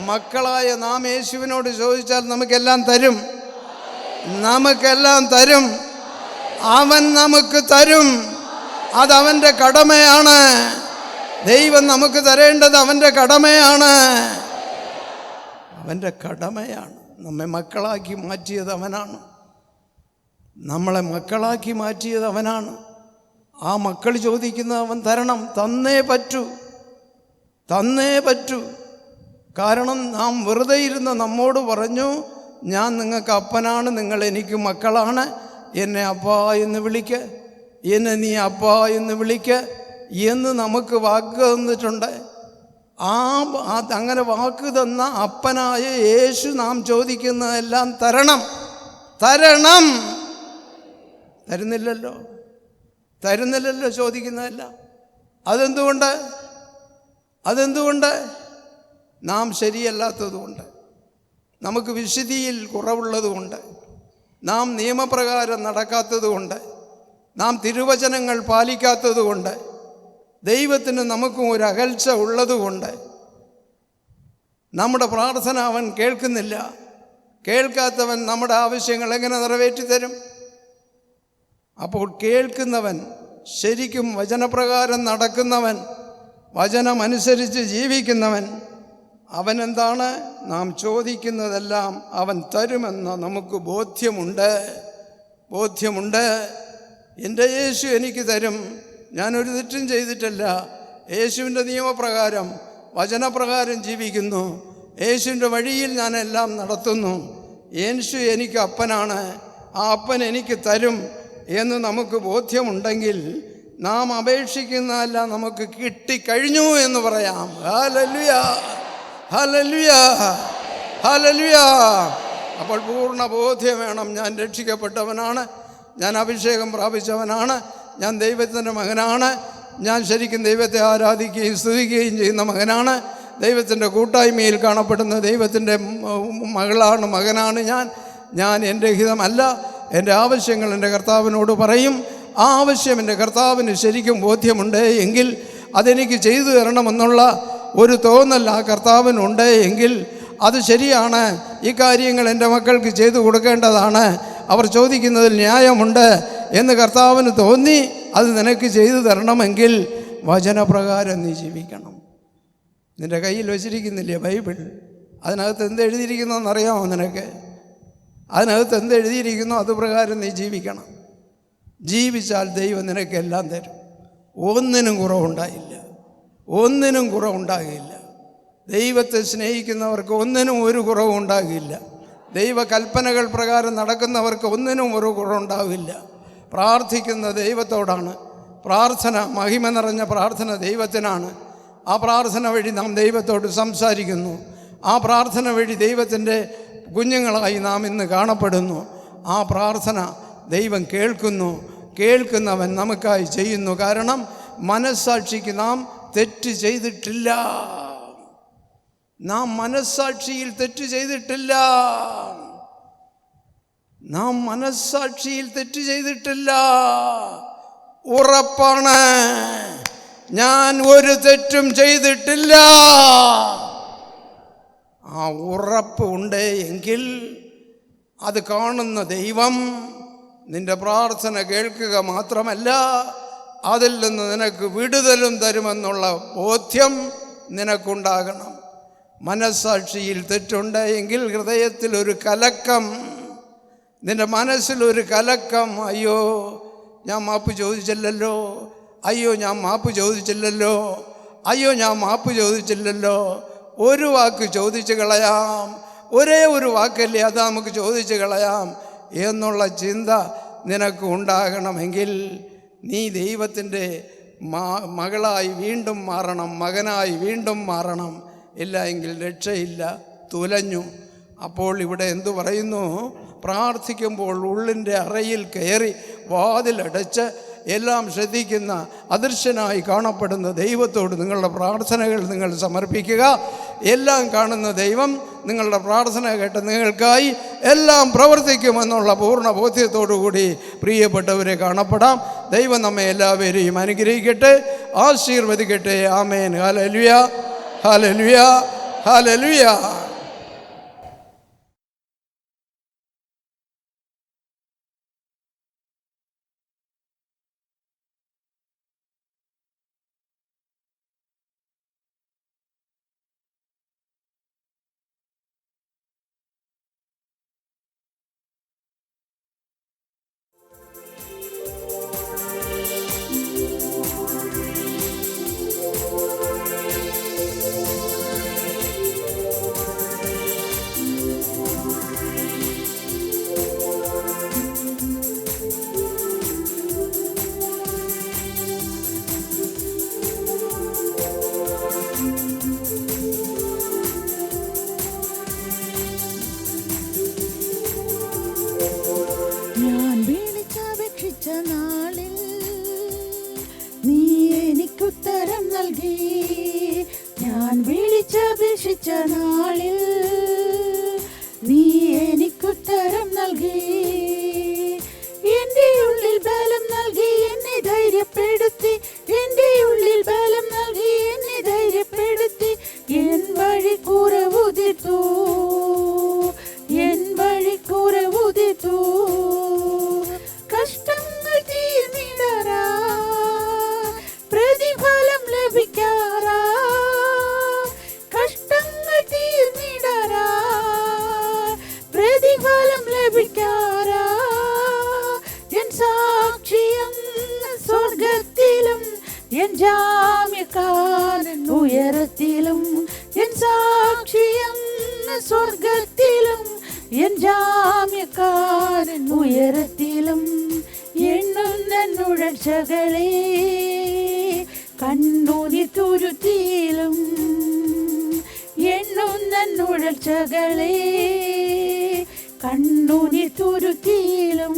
C: മക്കളായ നാം യേശുവിനോട് ചോദിച്ചാൽ നമുക്കെല്ലാം തരും. നമുക്കെല്ലാം തരും. അവൻ നമുക്ക് തരും. അതവൻ്റെ കടമയാണ്. ദൈവം നമുക്ക് തരേണ്ടത് അവൻ്റെ കടമയാണ്. അവൻ്റെ കടമയാണ്. നമ്മെ മക്കളാക്കി മാറ്റിയത് അവനാണ്. നമ്മളെ മക്കളാക്കി മാറ്റിയത് അവനാണ്. ആ മക്കൾ ചോദിക്കുന്നത് അവൻ തരണം. തന്നേ പറ്റൂ, തന്നേ പറ്റൂ. കാരണം നാം വെറുതെ ഇരുന്ന് നമ്മോട് പറഞ്ഞു, ഞാൻ നിങ്ങൾക്ക് അപ്പനാണ്, നിങ്ങൾ എനിക്ക് മക്കളാണ്, എന്നെ അപ്പാ എന്ന് വിളിക്ക്, എന്നെ നീ അപ്പാ എന്ന് വിളിക്ക് എന്ന് നമുക്ക് വാക്ക് തന്നിട്ടുണ്ട്. അങ്ങനെ വാക്ക് തന്ന അപ്പനായ യേശു നാം ചോദിക്കുന്നതെല്ലാം തരണം. തരണം. തരുന്നില്ലല്ലോ, തരുന്നില്ലല്ലോ ചോദിക്കുന്നതെല്ലാം. അതെന്തുകൊണ്ട്? അതെന്തുകൊണ്ട്? നാം ശരിയല്ലാത്തതുകൊണ്ട്, നമുക്ക് വിശുദ്ധിയിൽ കുറവുള്ളതുകൊണ്ട്, നാം നിയമപ്രകാരം നടക്കാത്തതുകൊണ്ട്, നാം തിരുവചനങ്ങൾ പാലിക്കാത്തതുകൊണ്ട്, ദൈവത്തിന് നമുക്കും ഒരു അകൽച്ച ഉള്ളതുകൊണ്ട് നമ്മുടെ പ്രാർത്ഥന അവൻ കേൾക്കുന്നില്ല. കേൾക്കാത്തവൻ നമ്മുടെ ആവശ്യങ്ങൾ എങ്ങനെ നിറവേറ്റിത്തരും? അപ്പോൾ കേൾക്കുന്നവൻ, ശരിക്കും വചനപ്രകാരം നടക്കുന്നവൻ, വചനമനുസരിച്ച് ജീവിക്കുന്നവൻ, അവനെന്താണ്? നാം ചോദിക്കുന്നതെല്ലാം അവൻ തരുമെന്ന് നമുക്ക് ബോധ്യമുണ്ട്. ബോധ്യമുണ്ട്. എൻ്റെ യേശു എനിക്ക് തരും. ഞാനൊരു തെറ്റും ചെയ്തിട്ടില്ല. യേശുവിൻ്റെ നിയമപ്രകാരം, വചനപ്രകാരം ജീവിക്കുന്നു. യേശുവിൻ്റെ വഴിയിൽ ഞാനെല്ലാം നടത്തുന്നു. യേശു എനിക്ക് അപ്പനാണ്, ആ അപ്പൻ എനിക്ക് തരും എന്ന് നമുക്ക് ബോധ്യമുണ്ടെങ്കിൽ നാം അപേക്ഷിക്കുന്നതെല്ലാം നമുക്ക് കിട്ടിക്കഴിഞ്ഞു എന്ന് പറയാം. Hallelujah, hallelujah, hallelujah. അപ്പോൾ പൂർണ്ണ ബോധ്യം വേണം. ഞാൻ രക്ഷിക്കപ്പെട്ടവനാണ്, ഞാൻ അഭിഷേകം പ്രാപിച്ചവനാണ്, ഞാൻ ദൈവത്തിൻ്റെ മകനാണ്, ഞാൻ ശരിക്കും ദൈവത്തെ ആരാധിക്കുകയും സ്തുതിക്കുകയും ചെയ്യുന്ന മകനാണ്, ദൈവത്തിൻ്റെ കൂട്ടായ്മയിൽ കാണപ്പെടുന്ന ദൈവത്തിൻ്റെ മകളാണ്, മകനാണ് ഞാൻ എൻ്റെ ഹിതമല്ല, എൻ്റെ ആവശ്യങ്ങൾ എൻ്റെ കർത്താവിനോട് പറയും. ആ ആവശ്യം എൻ്റെ കർത്താവിന് ശരിക്കും ബോധ്യമുണ്ട് എങ്കിൽ, അതെനിക്ക് ചെയ്തു തരണമെന്നുള്ള ഒരു തോന്നൽ ആ കർത്താവിനുണ്ട് എങ്കിൽ അത് ശരിയാണ്. ഈ കാര്യങ്ങൾ എൻ്റെ മക്കൾക്ക് ചെയ്തു കൊടുക്കേണ്ടതാണ്, അവർ ചോദിക്കുന്നതിൽ ന്യായമുണ്ട് എന്ന് കർത്താവിന് തോന്നി അത് നിനക്ക് ചെയ്തു തരണമെങ്കിൽ വചനപ്രകാരം നീ ജീവിക്കണം. നിൻ്റെ കയ്യിൽ വച്ചിരിക്കുന്നില്ലേ ബൈബിൾ? അതിനകത്ത് എന്ത് എഴുതിയിരിക്കുന്നതെന്നറിയാമോ നിനക്ക്? അതിനകത്ത് എന്ത് എഴുതിയിരിക്കുന്നോ അതുപ്രകാരം നീ ജീവിക്കണം. ജീവിച്ചാൽ ദൈവം നിനക്കെല്ലാം തരും. ഒന്നിനും കുറവുണ്ടായില്ല, ഒന്നിനും കുറവുണ്ടാകില്ല. ദൈവത്തെ സ്നേഹിക്കുന്നവർക്ക് ഒന്നിനും ഒരു കുറവും ഉണ്ടാകില്ല. ദൈവകൽപ്പനകൾ പ്രകാരം നടക്കുന്നവർക്ക് ഒന്നിനും ഒരു കുറവുണ്ടാവില്ല. പ്രാർത്ഥിക്കുന്ന ദൈവത്തോടാണ്. പ്രാർത്ഥന, മഹിമ നിറഞ്ഞ പ്രാർത്ഥന ദൈവത്തിനാണ്. ആ പ്രാർത്ഥന വഴി നാം ദൈവത്തോട് സംസാരിക്കുന്നു. ആ പ്രാർത്ഥന വഴി ദൈവത്തിൻ്റെ കുഞ്ഞുങ്ങളായി നാം ഇന്ന് കാണപ്പെടുന്നു. ആ പ്രാർത്ഥന ദൈവം കേൾക്കുന്നു. കേൾക്കുന്നവൻ നമുക്കായി ചെയ്യുന്നു. കാരണം മനസ്സാക്ഷിക്ക് നാം തെറ്റ് ചെയ്തിട്ടില്ല. നാം മനസ്സാക്ഷിയിൽ തെറ്റ് ചെയ്തിട്ടില്ല. നാം മനസ്സാക്ഷിയിൽ തെറ്റ് ചെയ്തിട്ടില്ല. ഉറപ്പാണ്, ഞാൻ ഒരു തെറ്റും ചെയ്തിട്ടില്ല. ആ ഉറപ്പ് ഉണ്ട് എങ്കിൽ അത് കാണുന്ന ദൈവം നിന്റെ പ്രാർത്ഥന കേൾക്കുക മാത്രമല്ല, അതിൽ നിന്ന് നിനക്ക് വിടുതലും തരുമെന്നുള്ള ബോധ്യം നിനക്കുണ്ടാകണം. മനസ്സാക്ഷിയിൽ തെറ്റുണ്ടെങ്കിൽ ഹൃദയത്തിലൊരു കലക്കം, നിന്റെ മനസ്സിലൊരു കലക്കം, അയ്യോ ഞാൻ മാപ്പ് ചോദിച്ചില്ലല്ലോ, അയ്യോ ഞാൻ മാപ്പ് ചോദിച്ചില്ലല്ലോ, അയ്യോ ഞാൻ മാപ്പ് ചോദിച്ചില്ലല്ലോ. ഒരു വാക്ക് ചോദിച്ചു കളയാം, ഒരേ ഒരു വാക്കല്ലേ അത് നമുക്ക് ചോദിച്ചു കളയാം എന്നുള്ള ചിന്ത നിനക്ക് ഉണ്ടാകണമെങ്കിൽ നീ ദൈവത്തിൻ്റെ മകളായി വീണ്ടും മാറണം, മകനായി വീണ്ടും മാറണം. ഇല്ല എങ്കിൽ രക്ഷയില്ല, തുലഞ്ഞു. അപ്പോൾ ഇവിടെ എന്തു പറയുന്നു? പ്രാർത്ഥിക്കുമ്പോൾ ഉള്ളിൻ്റെ അറയിൽ കയറി വാതിലടച്ച് എല്ലാം ശ്രദ്ധിക്കുന്ന അദൃശ്യനായി കാണപ്പെടുന്ന ദൈവത്തോട് നിങ്ങളുടെ പ്രാർത്ഥനകൾ നിങ്ങൾ സമർപ്പിക്കുക. എല്ലാം കാണുന്ന ദൈവം നിങ്ങളുടെ പ്രാർത്ഥന കേട്ട് നിങ്ങൾക്കായി എല്ലാം പ്രവർത്തിക്കുമെന്നുള്ള പൂർണ്ണ ബോധ്യത്തോടുകൂടി പ്രിയപ്പെട്ടവരെ കാണപ്പെടാം. ദൈവം നമ്മെ എല്ലാവരെയും അനുഗ്രഹിക്കട്ടെ, ആശീർവദിക്കട്ടെ. ആമേൻ. Hallelujah, hallelujah, hallelujah.
B: നാളിൽ നീ എനിക്കുത്തരം നൽകി, ഞാൻ വിളിച്ചപേക്ഷിച്ച നാളിൽ നീ എനിക്കുത്തരം നൽകി. എൻ്റെ ഉള്ളിൽ ബലം നൽകി എന്നെ ധൈര്യപ്പെടുത്തി, എൻ്റെ ഉള്ളിൽ ബലം നൽകി എന്നെ ധൈര്യപ്പെടുത്തി. എൻ വഴി കുറവുതിർത്തു, എൻ വഴി കുറവുതിർത്തു. കഷ്ടങ്ങൾ തീർന്നിടറാ, പ്രതിഫലം ലഭിക്കാറാ. കഷ്ടങ്ങൾ തീർന്നിടറാ, പ്രതിഫലം ലഭിക്കാറാ. എൻ സാക്ഷിയം സ്വർഗത്തിലും എൻ ജാമ്യക്കാരൻ ഉയരത്തിലും. എൻ സാക്ഷിയം സ്വർഗത്തിലും എൻ ജാമ്യക്കാരൻ ഉയരത്തിലും. എണ്ണുന്ന നുഴച്ചകളെ കണ്ണൂരി തുരുത്തിയിലും, എണ്ണുന്ന നുഴച്ചകളെ കണ്ണൂരി തുരുത്തിയിലും.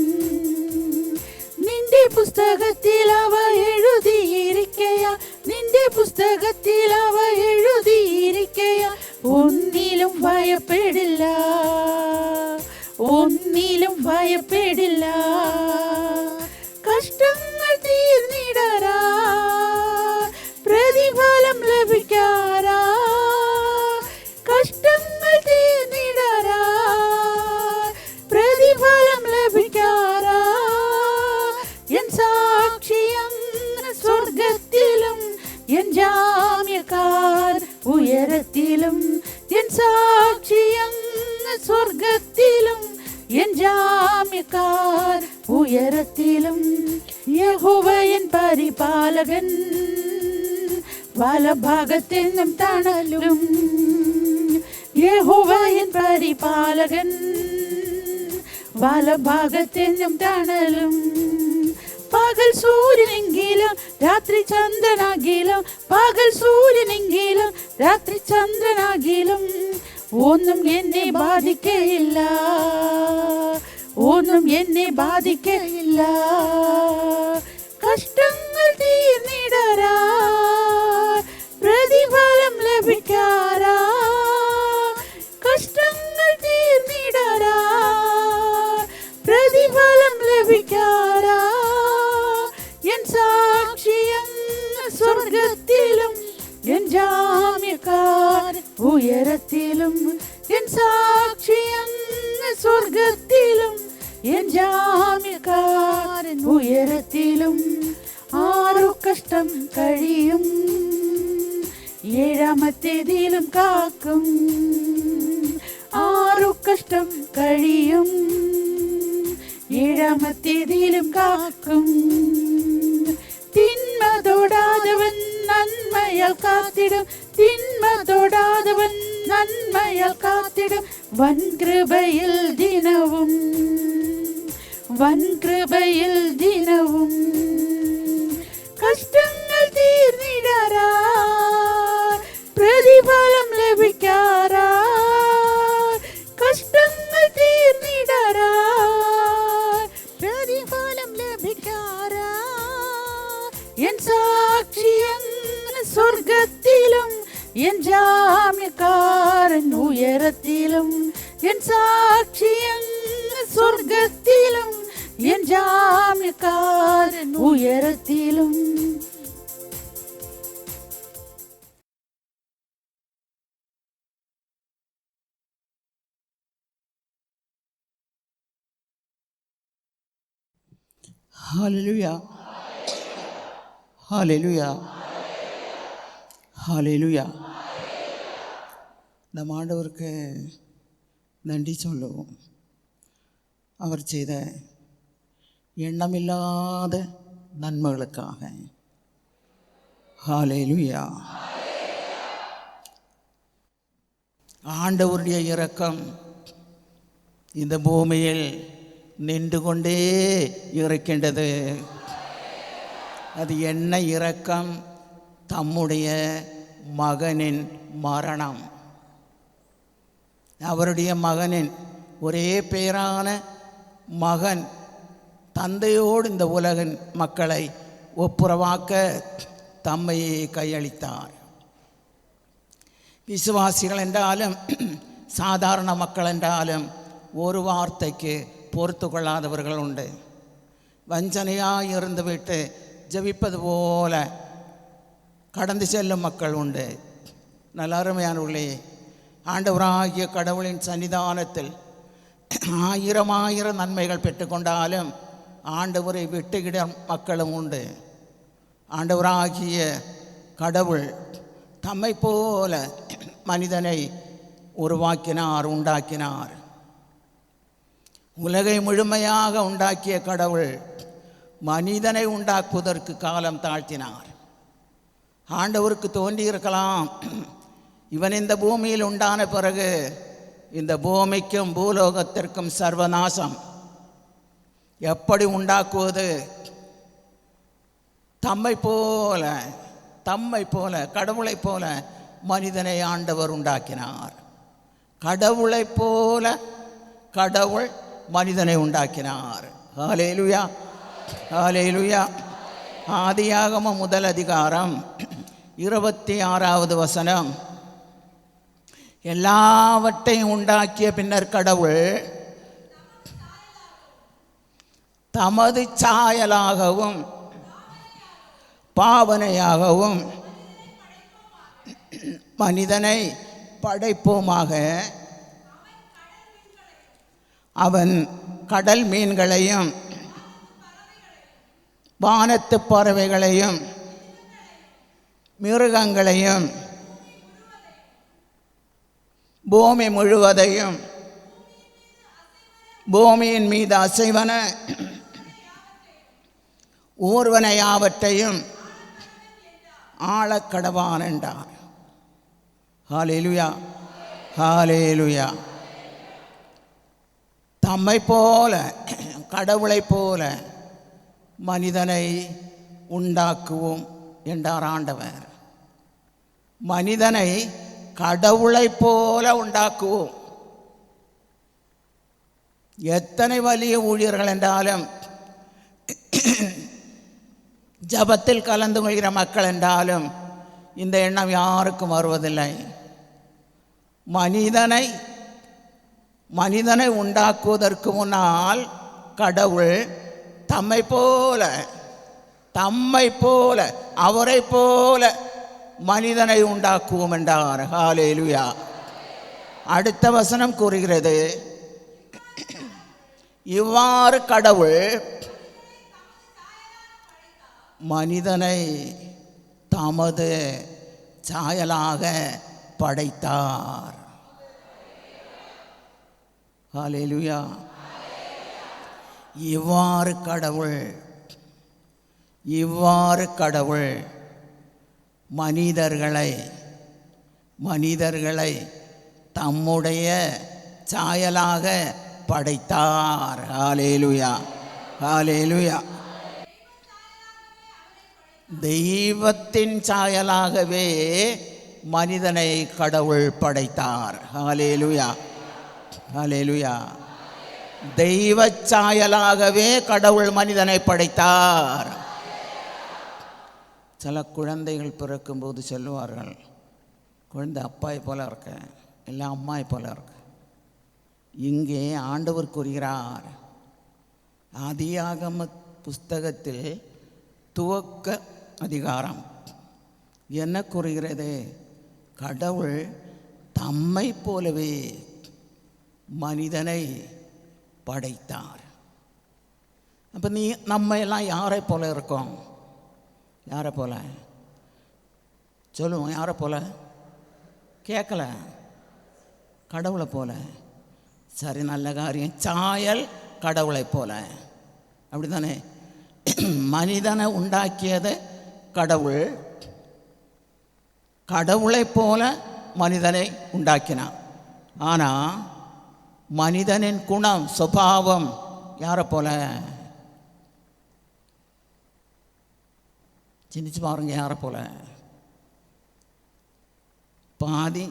B: നിന്റെ പുസ്തകത്തിൽ അവ എഴുതിയിരിക്കയാ, നിന്റെ പുസ്തകത്തിൽ അവ എഴുതിയിരിക്കയാ. ഒന്നിലും ഭയപ്പെടില്ല, ഒന്നിലും ഭയപ്പെടില്ല. കഷ്ടങ്ങൾ തീർന്നിടറാ, പ്രതിഫലം ലഭിക്കാറാ. കഷ്ടങ്ങൾ തീർന്നിടറാ, പ്രതിഫലം ലഭിക്കാറാ. എൻ സാക്ഷിയം സ്വർഗത്തിലും എൻ ജാമ്യക്കാർ ഉയരത്തിലും. എൻ സാക്ഷിയം സ്വർഗത്തിലും എൻ ജാമ്യക്കാർ ഉയരത്തിലും. യഹോവ എൻ പരിപാലകൻ, വലഭാഗത്തെങ്ങും തണലും. യഹോവ എൻ പരിപാലകൻ, വലഭാഗത്തെങ്ങും തണലും. പകൽ സൂര്യനെങ്കിലും രാത്രി ചന്ദ്രനാകിലും, പകൽ സൂര്യനെങ്കിലും രാത്രി ചന്ദ്രനാകിലും. ഒന്നും എന്നെ ബാധിക്കയില്ല, ഒന്നും എന്നെ ബാധിക്കയില്ല. കഷ്ടങ്ങൾ തീർന്നിടറാ, പ്രതിഫലം ലഭിക്കാറാ. കഷ്ടങ്ങൾ തീർന്നിടറാ, പ്രതിഫലം ലഭിക്കാറാ. എൻ സാക്ഷിയം സ്വർഗത്തിലും എൻ ജാമ്യക്കാർ ഉയരത്തിലും. എൻ സാക്ഷിയം സ്വർഗത്തിൽ ഉയരത്തിലും 6 കഷ്ടം കഴിയും, 7-ാമത്തേതിലും കാക്കും. 6 കഷ്ടം കഴിയും, 7-ാമത്തേതിലും കാക്കും. തിന്മ തൊടാതവൻ നന്മയാൽ കാത്തിടും, തിന്മ തൊടാതവൻ നന്മയാൽ കാത്തിടും. വൻകൃപയിൽ ദിനവും, വൻകൃപയിൽ ദിനവും. കഷ്ടങ്ങൾ തീർന്നിടാറാ, പ്രതിഫലം ലഭിക്കാറാ. കഷ്ടങ്ങൾ തീർന്നിടാറാ, പ്രതിഫലം ലഭിക്കാറാ. എൻ സാക്ഷിയങ്ങ് സ്വർഗത്തിലും, എൻ ജാമ്യക്കാരൻ ഉയരത്തിലും. എൻ സാക്ഷിയങ്ങ് സ്വർഗത്തിലും, എൻ ജാമ്യക്കാരൻ ഉയരത്തിലും.
A: ஹல்லேலூயா, ஹல்லேலூயா, ஹல்லேலூயா. நம் ஆண்டவருக்கு நன்றி சொல்லுவோம். அவர் செய்த எண்ணமில்லாத நன்மைகளுக்காக. ஹல்லேலூயா. ஆண்டவருடைய இரக்கம் இந்த பூமியில் நின்று கொண்டே இருக்கின்றது. அது என்ன இரக்கம்? தம்முடைய மகனின் மரணம். அவருடைய மகனின் ஒரே பேரான மகன் தந்தையோடு இந்த உலகின் மக்களை ஒப்புரவாக்க தம்மையே கையளித்தார். விசுவாசிகள் என்றாலும் சாதாரண மக்கள் என்றாலும் ஒரு வார்த்தைக்கு பொறுத்து கொள்ளாதவர்கள் உண்டு. வஞ்சனையாக இருந்துவிட்டு ஜெபிப்பது போல கடந்து செல்லும் மக்கள் உண்டு. நல்ல அருமையானவர்களே, ஆண்டவராகிய கடவுளின் சன்னிதானத்தில் 1000 நன்மைகள் பெற்றுக்கொண்டாலும் ஆண்டவரை விட்டுகிடும் மக்களும் உண்டு. ஆண்டவராகிய கடவுள் தம்மை போல மனிதனை உருவாக்கினார், உண்டாக்கினார். உலகை முழுமையாக உண்டாக்கிய கடவுள் மனிதனை உண்டாக்குவதற்கு காலம் தாழ்த்தினார். ஆண்டவருக்கு தோன்றியிருக்கலாம், இவன் இந்த பூமியில் உண்டான பிறகு இந்த பூமிக்கும் பூலோகத்திற்கும் சர்வநாசம். எப்படி உண்டாக்குவது? தம்மை போல கடவுளைப் போல மனிதனை ஆண்டவர் உண்டாக்கினார். கடவுளைப் போல கடவுள் மனிதனை உண்டாக்கினார். ஹல்லேலூயா, ஹல்லேலூயா. ஆதியாகமம் 1 அதிகாரம் 26வது வசனம். எல்லாவற்றையும் உண்டாக்கிய பின்னர் கடவுள் தமது சாயலாகவும் பாவனையாகவும் மனிதனை படைப்போமாக. அவன் கடல் மீன்களையும் வானத்து பறவைகளையும் மிருகங்களையும் பூமி முழுவதையும் பூமியின் மீது அசைவன ஊர்வனையாவற்றையும் ஆழக்கடவான் என்றார். ஹல்லேலூயா, ஹல்லேலூயா. தம்மை போல கடவுளைப் போல மனிதனை உண்டாக்குவோம் என்றார் ஆண்டவர். மனிதனை கடவுளைப் போல உண்டாக்குவோம். எத்தனை வலிய ஊழியர்கள் என்றாலும், ஜபத்தில் கலந்து கொள்கிற மக்கள் என்றாலும் இந்த எண்ணம் யாருக்கும் வருவதில்லை. மனிதனை உண்டாக்குவதற்கு முன்னால் கடவுள் தம்மை போல அவரை போல மனிதனை உண்டாக்குவோம் என்றார். ஹல்லேலூயா. அடுத்த வசனம் கூறுகிறது, இவ்வாறு கடவுள்
D: மனிதனை தமது சாயலாக படைத்தார். ஹல்லேலூயா. இவ்வாறு கடவுள் மனிதர்களை தம்முடைய சாயலாக படைத்தார். ஹல்லேலூயா, ஹல்லேலூயா. தெய்வத்தின் சாயலாகவே மனிதனை கடவுள் படைத்தார். ஹல்லேலூயா, ஹல்லேலூயா. தெய்வ சாயலாகவே கடவுள் மனிதனை படைத்தார். சில குழந்தைகள் பிறக்கும்போது சொல்லுவார்கள், குழந்தை அப்பாயை போல இருக்க, இல்லை அம்மாயை போல இருக்க. இங்கே ஆண்டவர் கூறுகிறார், ஆதியாகம புஸ்தகத்தில் துவக்க அதிகாரம் என்ன கூறுகிறது? கடவுள் தம்மை போலவே மனிதனை படைத்தார். அப்போ நம்ம எல்லாம் யாரை போல இருக்கோம்? யாரை போல சொல்லுவோம்? யாரை போல கேட்கல, கடவுளை போல. சரி, நல்ல காரியம். சாயல் கடவுளை போல, அப்படி தானே? மனிதனை உண்டாக்கியது கடவுள், கடவுளை போல மனிதனை உண்டாக்கினான். ஆனால் மனிதனின் குணம் சுபாவம் யாரை போல? சிந்திச்சு பாருங்க, யாரை போல? பாதி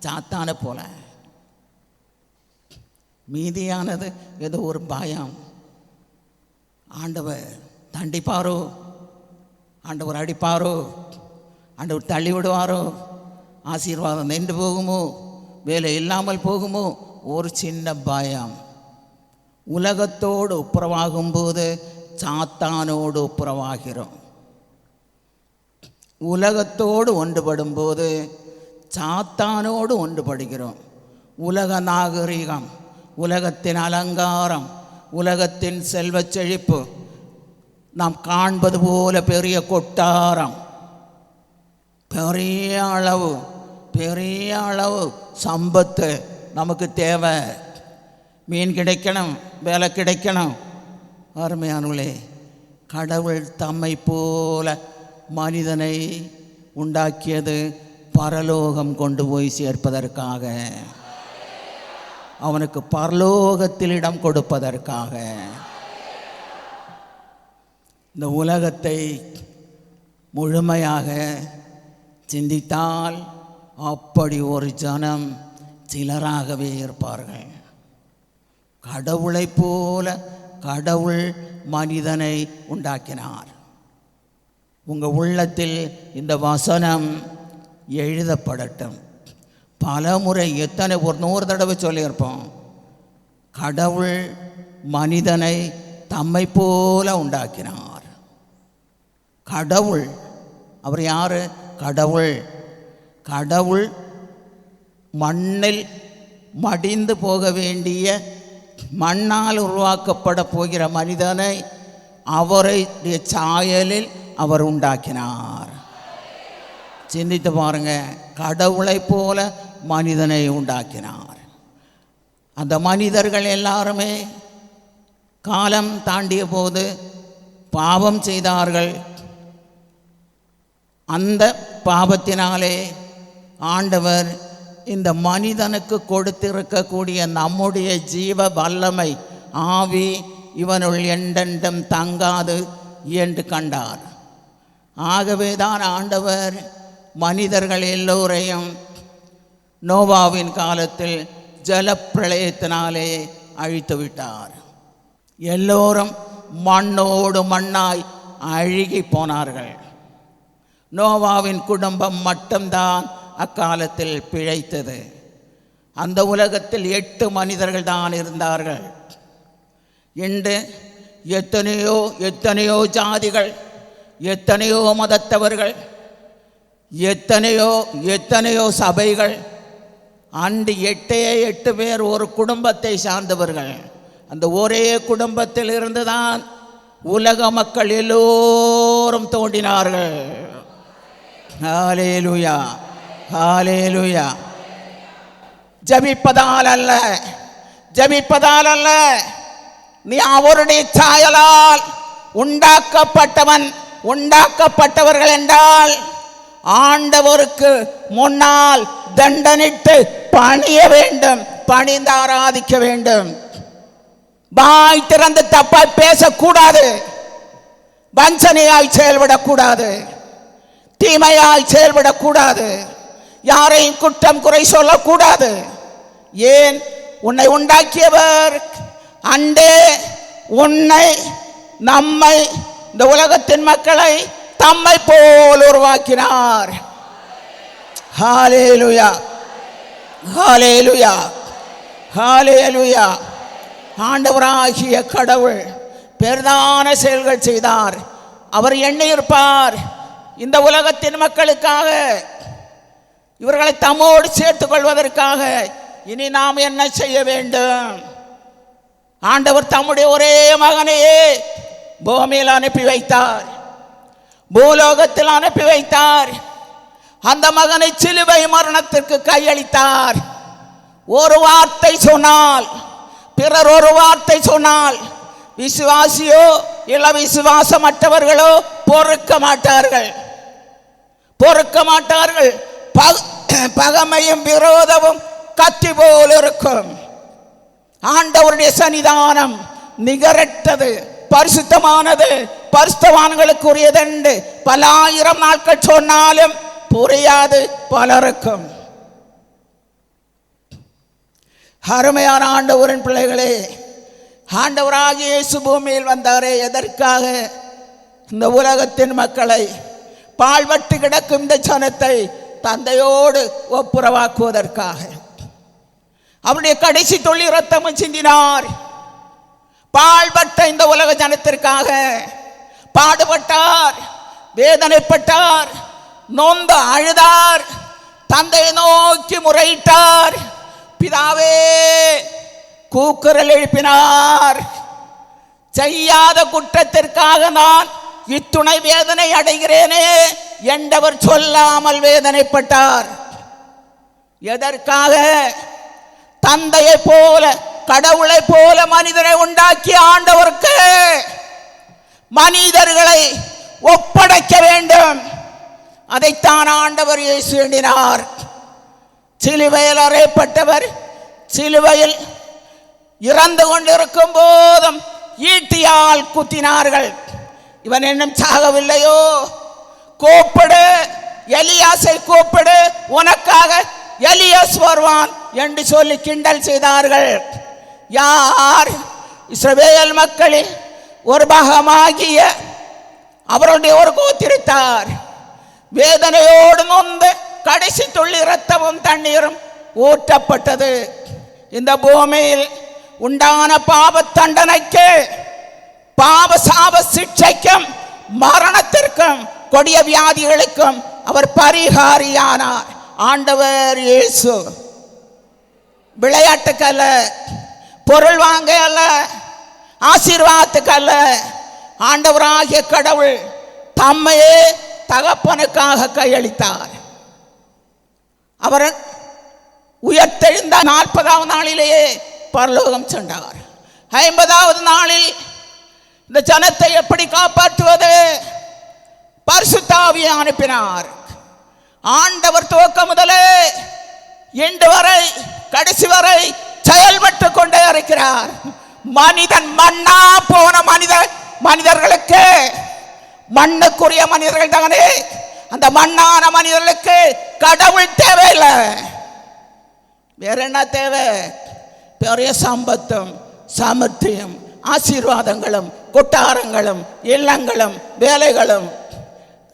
D: சாத்தானை போல, மீதியானது ஏதோ ஒரு பயம். ஆண்டவர் தண்டிப்பாரோ, ஆண்டவர் அடிப்பாரோ, ஆண்டவர் தள்ளி விடுவாரோ, ஆசீர்வாதம் நின்று போகுமோ, வேலை இல்லாமல் போகுமோ, ஒரு சின்ன பயம். உலகத்தோடு ஒப்புரவாகும்போது சாத்தானோடு ஒப்புரவாகிறோம். உலகத்தோடு ஒன்றுபடும் போது சாத்தானோடு ஒன்றுபடுகிறோம். உலக நாகரிகம், உலகத்தின் அலங்காரம், உலகத்தின் செல்வச் செழிப்பு, நாம் காண்பது போல பெரிய கொட்டாரம், பெரிய அளவு சம்பத்து நமக்கு தேவை. மீன் கிடைக்கணும், வேலை கிடைக்கணும். அருமையானவர்களே, கடவுள் தம்மை போல மனிதனை உண்டாக்கியது பரலோகம் கொண்டு போய் சேர்ப்பதற்காக, அவனுக்கு பரலோகத்தில் இடம் கொடுப்பதற்காக. இந்த உலகத்தை முழுமையாக சிந்தித்தால் அப்படி ஒரு ஜனம் சிலராகவே இருப்பார்கள். கடவுளைப் போல கடவுள் மனிதனை உண்டாக்கினார். உங்கள் உள்ளத்தில் இந்த வசனம் எழுதப்படட்டும். பல முறை, ஒரு 100 தடவை சொல்லியிருப்போம். கடவுள் மனிதனை தம்மை போல உண்டாக்கினார். கடவுள், அவர் யார்? கடவுள் மண்ணில் மடிந்து போக வேண்டிய, மண்ணால் உருவாக்கப்பட போகிற மனிதனை அவருடைய சாயலில் அவர் உண்டாக்கினார். சிந்தித்து பாருங்க, கடவுளைப் போல மனிதனை உண்டாக்கினார். அந்த மனிதர்கள் எல்லாருமே காலம் தாண்டிய போது பாவம் செய்தார்கள். அந்த பாவத்தினாலே ஆண்டவர் இந்த மனிதனுக்கு கொடுத்திருக்கக்கூடிய நம்முடைய ஜீவ வல்லமை, ஆவி இவனுள் என்றென்றும் தங்காது என்று கண்டார். ஆகவே தான் ஆண்டவர் மனிதர்கள் எல்லோரையும் நோவாவின் காலத்தில் ஜலப்பிரளயத்தினாலே அழித்து விட்டார். எல்லோரும் மண்ணோடு மண்ணாய் அழுகி போனார்கள். நோவாவின் குடும்பம் மட்டும்தான் அக்காலத்தில் பிழைத்தது. அந்த உலகத்தில் 8 மனிதர்கள் தான் இருந்தார்கள். இன்று எத்தனையோ ஜாதிகள், எத்தனையோ மதத்தவர்கள், எத்தனையோ சபைகள். அன்று 8 பேர் ஒரு குடும்பத்தை சார்ந்தவர்கள். அந்த ஒரே குடும்பத்தில் இருந்துதான் உலக மக்கள் எல்லோரும் எல்லோரும் தோண்டினார்கள். ஹல்லேலூயா, ஹல்லேலூயா. ஜெபிப்பதால் அல்ல, ஜெபிப்பதால் அல்ல, நீ அவருடைய சாயலால் உண்டாக்கப்பட்டவர்கள் என்றால் ஆண்டவருக்கு முன்னால் தண்டனிட்டு பணிய வேண்டும், பணிந்து ஆராதிக்க வேண்டும். வாய் திறந்து தப்பாய் பேசக்கூடாது, வஞ்சனையாய் செயல்படக்கூடாது, தீமையாய் செயல்படக்கூடாது, யாரையும் குற்றம் குறை சொல்லக்கூடாது. ஏன்? உன்னை உண்டாக்கியவர் அண்டே உன்னை, நம்மை, இந்த உலகத்தின் மக்களை தம்மை போல் உருவாக்கினார். ஹல்லேலூயா, ஹல்லேலூயா, ஹல்லேலூயா. ஆண்டவராகிய கடவுள் பெரிதான செயல்கள் செய்தார். அவர் எண்ணியிருப்பார், இந்த உலகத்தின் மக்களுக்காக, இவர்களை தம்மோடு சேர்த்துக் கொள்வதற்காக இனி நாம் என்ன செய்ய வேண்டும்? ஆண்டவர் தம்முடைய ஒரே மகனையே பூமியில் அனுப்பி வைத்தார், பூலோகத்தில் அனுப்பி வைத்தார். அந்த மகனை சிலுவை மரணத்திற்கு கையளித்தார். ஒரு வார்த்தை சொன்னால், பிறர் ஒரு வார்த்தை சொன்னால், விசுவாசியோ இல்ல விசுவாசமற்றவர்களோ பொறுக்க மாட்டார்கள், பொறுக்க மாட்டார்கள். பகைமையும் விரோதமும் கத்தி போல் இருக்கும். ஆண்டவருடைய சன்னிதானம் நிகரற்றது, பரிசுத்தமானது, பரிசுத்தவான்களுக்குரியது என்று பல ஆயிரம் நாட்கள் சொன்னாலும் புரியாது பலருக்கும். அருமையான ஆண்டவரின் பிள்ளைகளே, ஆண்டவராகிய இயேசு பூமியில் வந்தாரே எதற்காக? இந்த உலகத்தின் மக்களை, பாழ்பட்டு கிடக்கும் இந்த ஜனத்தை தந்தையோடு ஒப்புரவாக்குவதற்காக. அவருடைய கடைசி துளி இரத்தமும் சிந்தினார். பாழ்பட்ட இந்த உலக ஜனத்திற்காக பாடுபட்டார், வேதனைப்பட்டார், நொந்து அழுதார், தந்தையை நோக்கி முறையிட்டார், பிதாவே கூக்குரல் எழுப்பினார். செய்யாத குற்றத்திற்காக நான் இத்துணை வேதனை அடைகிறேனே என்றவர் சொல்லாமல் வேதனைப்பட்டார். எதற்காக? தந்தையை போல, கடவுளை போல மனிதரை உண்டாக்கிய ஆண்டவருக்கு மனிதர்களை ஒப்படைக்க வேண்டும். அதைத்தான் ஆண்டவர் இயேசு எண்ணினார். சிலுவையில் அறையப்பட்டவர் சிலுவையில் இறந்து கொண்டிருக்கும் போதும் ஈட்டியால் குத்தினார்கள். இவன் இன்னும் சாகவில்லையோ, கூப்பிடு, எலியாசை கூப்பிடு, உனக்காக எலியாஸ் வருவான் என்று சொல்லி கிண்டல் செய்தார்கள். யார்? இஸ்ரவேல் மக்களில் ஒரு பாகமாகிய அவருடைய ஒரு கோத்திரத்தார். வேதனையோடு நொந்து கடைசி துள்ளி இரத்தமும் தண்ணீரும் ஊற்றப்பட்டது. இந்த பூமியில் உண்டான பாவ தண்டனைக்கு, பாவ சாப சிக்ஷைக்கும், மரணத்திற்கும், கொடிய வியாதிகளுக்கும் அவர் பரிகாரியானார். ஆண்டவர் இயேசு விளையாட்டுக்கு அல்ல, பொருள் வாங்க அல்ல, ஆசீர்வாதத்துக்கு அல்ல, ஆண்டவராகிய கடவுள் தம்மையே தகப்பனுக்காக கையளித்தார். அவர் உயர்த்தெழுந்த 40வது நாளிலேயே பரலோகம் சென்றார். 50வது நாளில் இந்த ஜனத்தை எப்படி காப்பாற்றுவது? பரிசுத்த ஆவியை அனுப்பினார். ஆண்டவர் துவக்க முதலே இன்று வரை, கடைசி வரை செயல்பட்டு கொண்டே இருக்கிறார். மனிதன் மண்ணா போன மனிதர்களுக்கு, மண்ணுக்குரிய மனிதர்கள் தானே, அந்த மண்ணான மனிதர்களுக்கு கடவுள் தேவையில்லை. வேற என்ன தேவை? பெரிய சம்பத்தும் சாமர்த்தியம், ஆசீர்வாதங்களும், கொட்டாரங்களும், இல்லங்களும், வேலைகளும்.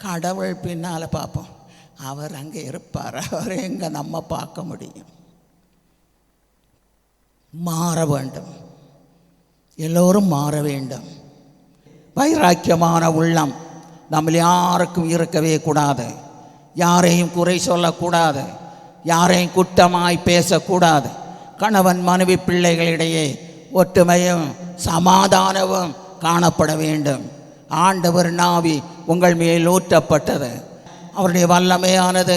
D: கடவுள் பின்னால பார்ப்போம், அவர் அங்கே இருப்பார். அவர் எங்க நம்ம பார்க்க முடியும்? மாற வேண்டும், எல்லோரும் மாற வேண்டும். வைராக்கியமான உள்ளம் நம்மள யாருக்கும் இருக்கவே கூடாது. யாரையும் குறை சொல்லக்கூடாது, யாரையும் குற்றமாய் பேசக்கூடாது. கணவன் மனைவி பிள்ளைகளிடையே ஒற்றுமையும் சமாதானமும் காணப்பட வேண்டும். ஆண்டவர் நாவி உங்கள் மேல் ஊற்றப்பட்டது. அவருடைய வல்லமையானது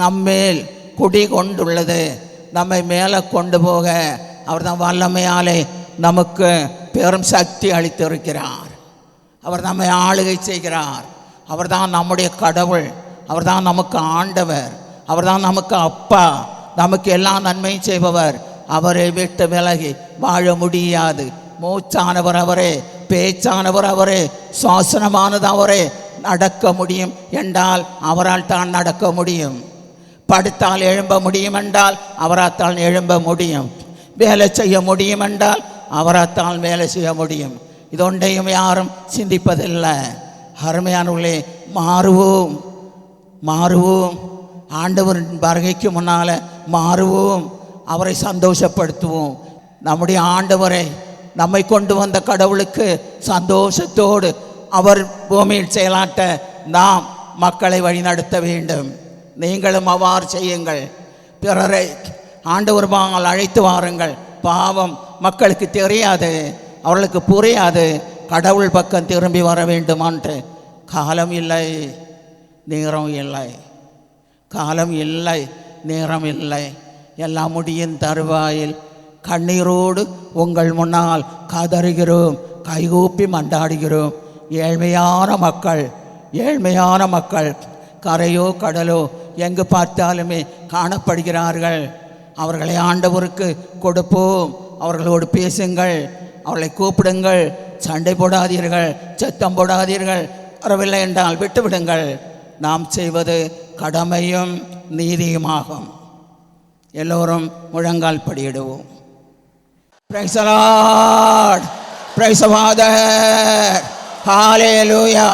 D: நம்மேல் குடி கொண்டுள்ளது. நம்மை மேலே கொண்டு போக அவர் தான் வல்லமையாலே நமக்கு பெரும் சக்தி அளித்திருக்கிறார். அவர் நம்மை ஆளுகை செய்கிறார். அவர் தான் நம்முடைய கடவுள். அவர் தான் நமக்கு ஆண்டவர். அவர் தான் நமக்கு அப்பா. நமக்கு எல்லா நன்மையும் செய்பவர். அவரை விட்டு விலகி வாழ முடியாது. மூச்சானவர் அவரே, பேச்சானவர் அவரே, சுவாசனமானது அவரே. நடக்க முடியும் என்றால் அவரால் தான் நடக்க முடியும். படுத்தால் எழும்ப முடியும் என்றால் அவரால் எழும்ப முடியும். வேலை செய்ய முடியும் என்றால் அவரால் வேலை செய்ய முடியும். இதொன்றையும் யாரும் சிந்திப்பதில்லை. அருமையானவர்களே, மாறுவோம் மாறுவோம். ஆண்டவரின் வருகைக்கு முன்னால் மாறுவோம். அவரை சந்தோஷப்படுத்துவோம். நம்முடைய ஆண்டவரை, நம்மை கொண்டு வந்த கடவுளுக்கு சந்தோஷத்தோடு அவர் பூமியில் செயலாட்ட நாம் மக்களை வழிநடத்த வேண்டும். நீங்களும் அவ்வாறு செய்யுங்கள். பிறரை ஆண்டவர் பாங்கள் அழைத்து வாருங்கள். பாவம் மக்களுக்கு தெரியாது, அவர்களுக்கு புரியாது. கடவுள் பக்கம் திரும்பி வர வேண்டுமான்று காலம் இல்லை, நேரம் இல்லை. காலம் இல்லை, நேரம் இல்லை. எல்லாம் முடியும் தருவாயில் கண்ணீரோடு உங்கள் முன்னால் கதறுகிறோம், கைகூப்பி மண்டாடுகிறோம். ஏழ்மையான மக்கள் கரையோ கடலோ எங்கு பார்த்தாலுமே காணப்படுகிறார்கள். அவர்களை ஆண்டவருக்கு கொடுப்போம். அவர்களோடு பேசுங்கள், அவர்களை கூப்பிடுங்கள். சண்டை போடாதீர்கள், சத்தம் போடாதீர்கள். வரவில்லை என்றால் விட்டுவிடுங்கள். நாம் செய்வது கடமையும் நீதியுமாகும். எல்லோரும் முழங்கால் படியிடுவோம். Praise the Lord. Praise the Father. Hallelujah.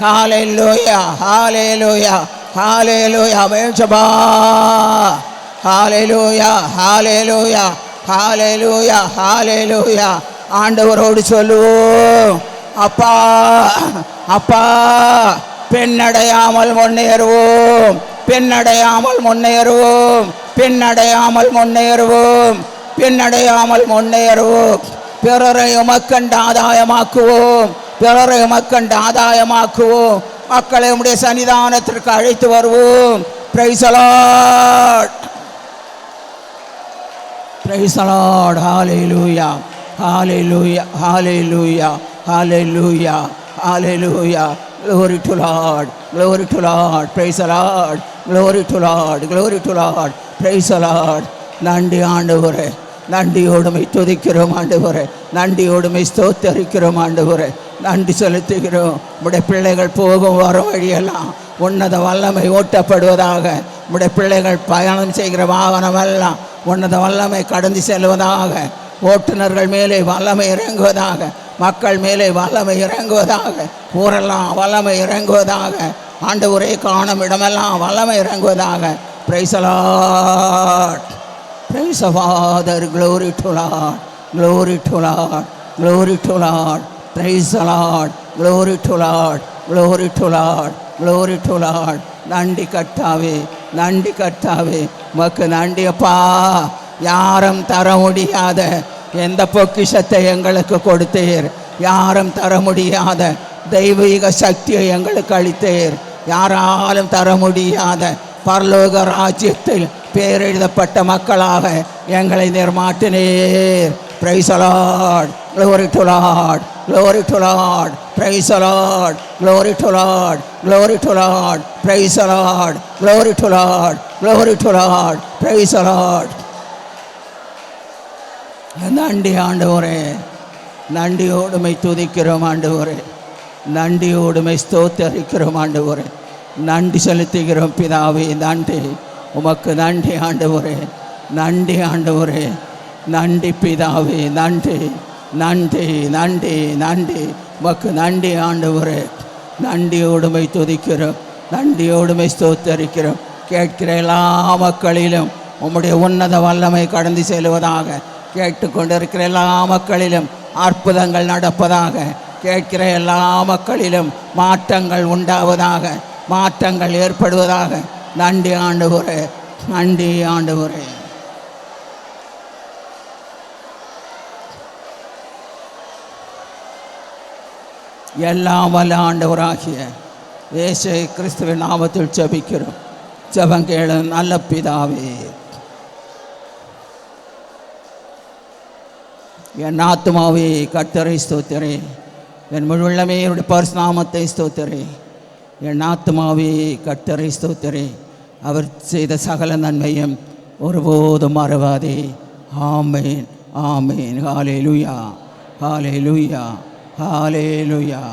D: Hallelujah. Hallelujah. Hallelujah. Merchaba. Hallelujah. Hallelujah. Hallelujah. Hallelujah. ஆண்டவரோடு சொல்லுவோம், அப்பா அப்பா, பின்னடையாமல் முன்னேறுவோம், பின்னடையாமல் முன்னேறுவோம், பின்னடையாமல் முன்னேறுவோம், பின்னடையாமல் முன்னேறுவோம். பிறரை உமக்கண்டு ஆதாயமாக்குவோம், பிறரை உமக்கண்டு ஆதாயமாக்குவோம். மக்களை உம்முடைய சன்னிதானத்திற்கு அழைத்து வருவோம். Praise the Lord. Praise the Lord. Hallelujah. Hallelujah. Hallelujah. Hallelujah. Hallelujah. Glory to Lord. Glory to Lord. Praise the Lord. Glory to Lord. Glory to Lord. Praise the Lord. நன்றி ஆண்டவரே, நன்றியோடுமை துதிக்கிறோம் ஆண்டவரே, நன்றியோடுமை ஸ்தோத்தரிக்கிறோம் ஆண்டவரே, நன்றி செலுத்துகிறோம். உடைய பிள்ளைகள் போகும் வர வழியெல்லாம் உன்னத வல்லமை ஓட்டப்படுவதாக. உடைய பிள்ளைகள் பயணம் செய்கிற வாகனம் எல்லாம் உன்னத வல்லமை கடந்து செல்வதாக. ஓட்டுநர்கள் மேலே வல்லமை இறங்குவதாக, மக்கள் மேலே வல்லமை இறங்குவதாக, ஊரெல்லாம் வல்லமை இறங்குவதாக. ஆண்டவரே காணும் இடமெல்லாம் வல்லமை இறங்குவதாக. Praise the Lord. Praise the Father. Glory to Lord. Glory to Lord. Glory to Lord. Praise the Lord. Glory to Lord. Glory to Lord. Glory to Lord. நன்றி கர்த்தாவே, நன்றி கர்த்தாவே, உமக்கு நன்றி அப்பா. யாரும் தர முடியாத எந்த பொக்கிஷத்தை எங்களுக்கு கொடுத்தீர், யாரும் தர முடியாத தெய்வீக சக்தியை எங்களுக்கு அளித்தீர். யாராலும் தர முடியாத பரலோக ராஜ்யத்தில் பேரெழுதப்பட்ட மக்களாக எங்களை நிர்மாட்டினீர். Praise the Lord. Glory to Lord. Glory to Lord. Praise the Lord. Glory to Lord. Glory to Lord. Praise the Lord. Glory to Lord. Glory to Lord. Praise the Lord. நன்றி ஆண்டவரே, நன்றியோடுமை துதிக்கிறோம் ஆண்டவரே, நன்றியோடுமை ஸ்தோத்தரிக்கிறோம் ஆண்டவரே, நன்றி செலுத்துகிறோம் பிதாவே. நன்றி உமக்கு நன்றி ஆண்டவரே, நன்றி ஆண்டவரே, நன்றி பிதாவே, நன்றி நன்றி நன்றி நன்றி உமக்கு நன்றி ஆண்டவரே. நன்றியோடுமை துதிக்கிறோம், நன்றியோடுமை ஸ்தோத்தரிக்கிறோம். கேட்கிற எல்லா மக்களிலும் உம்முடைய உன்னத வல்லமை கடந்து செல்வதாக. கேட்டுக்கொண்டிருக்கிற எல்லா மக்களிலும் அற்புதங்கள் நடப்பதாக. கேட்கிற எல்லா மக்களிலும் மாற்றங்கள் உண்டாவதாக, மாற்றங்கள் ஏற்படுவதாக. நன்றி ஆண்டவரே, நன்றி ஆண்டவரே. எல்லாம் வல்ல ஆண்டவராகிய இயேசு கிறிஸ்துவின் நாமத்தில் ஜெபிக்கிறோம். ஜெபம் கேளும் நல்ல பிதாவே. என் ஆத்துமாவே கர்த்தரை ஸ்தோத்திரே, என் முழு உள்ளமே அவருடைய பரிசுநாமத்தை ஸ்தோத்திரே. என் ஆத்துமாவே கர்த்தரை ஸ்தோத்திரே, அவர் செய்த சகல நன்மையும் ஒருபோதும் மறவாதே. ஆமென், ஆமென். ஹல்லேலூயா, ஹல்லேலூயா, ஹல்லேலூயா.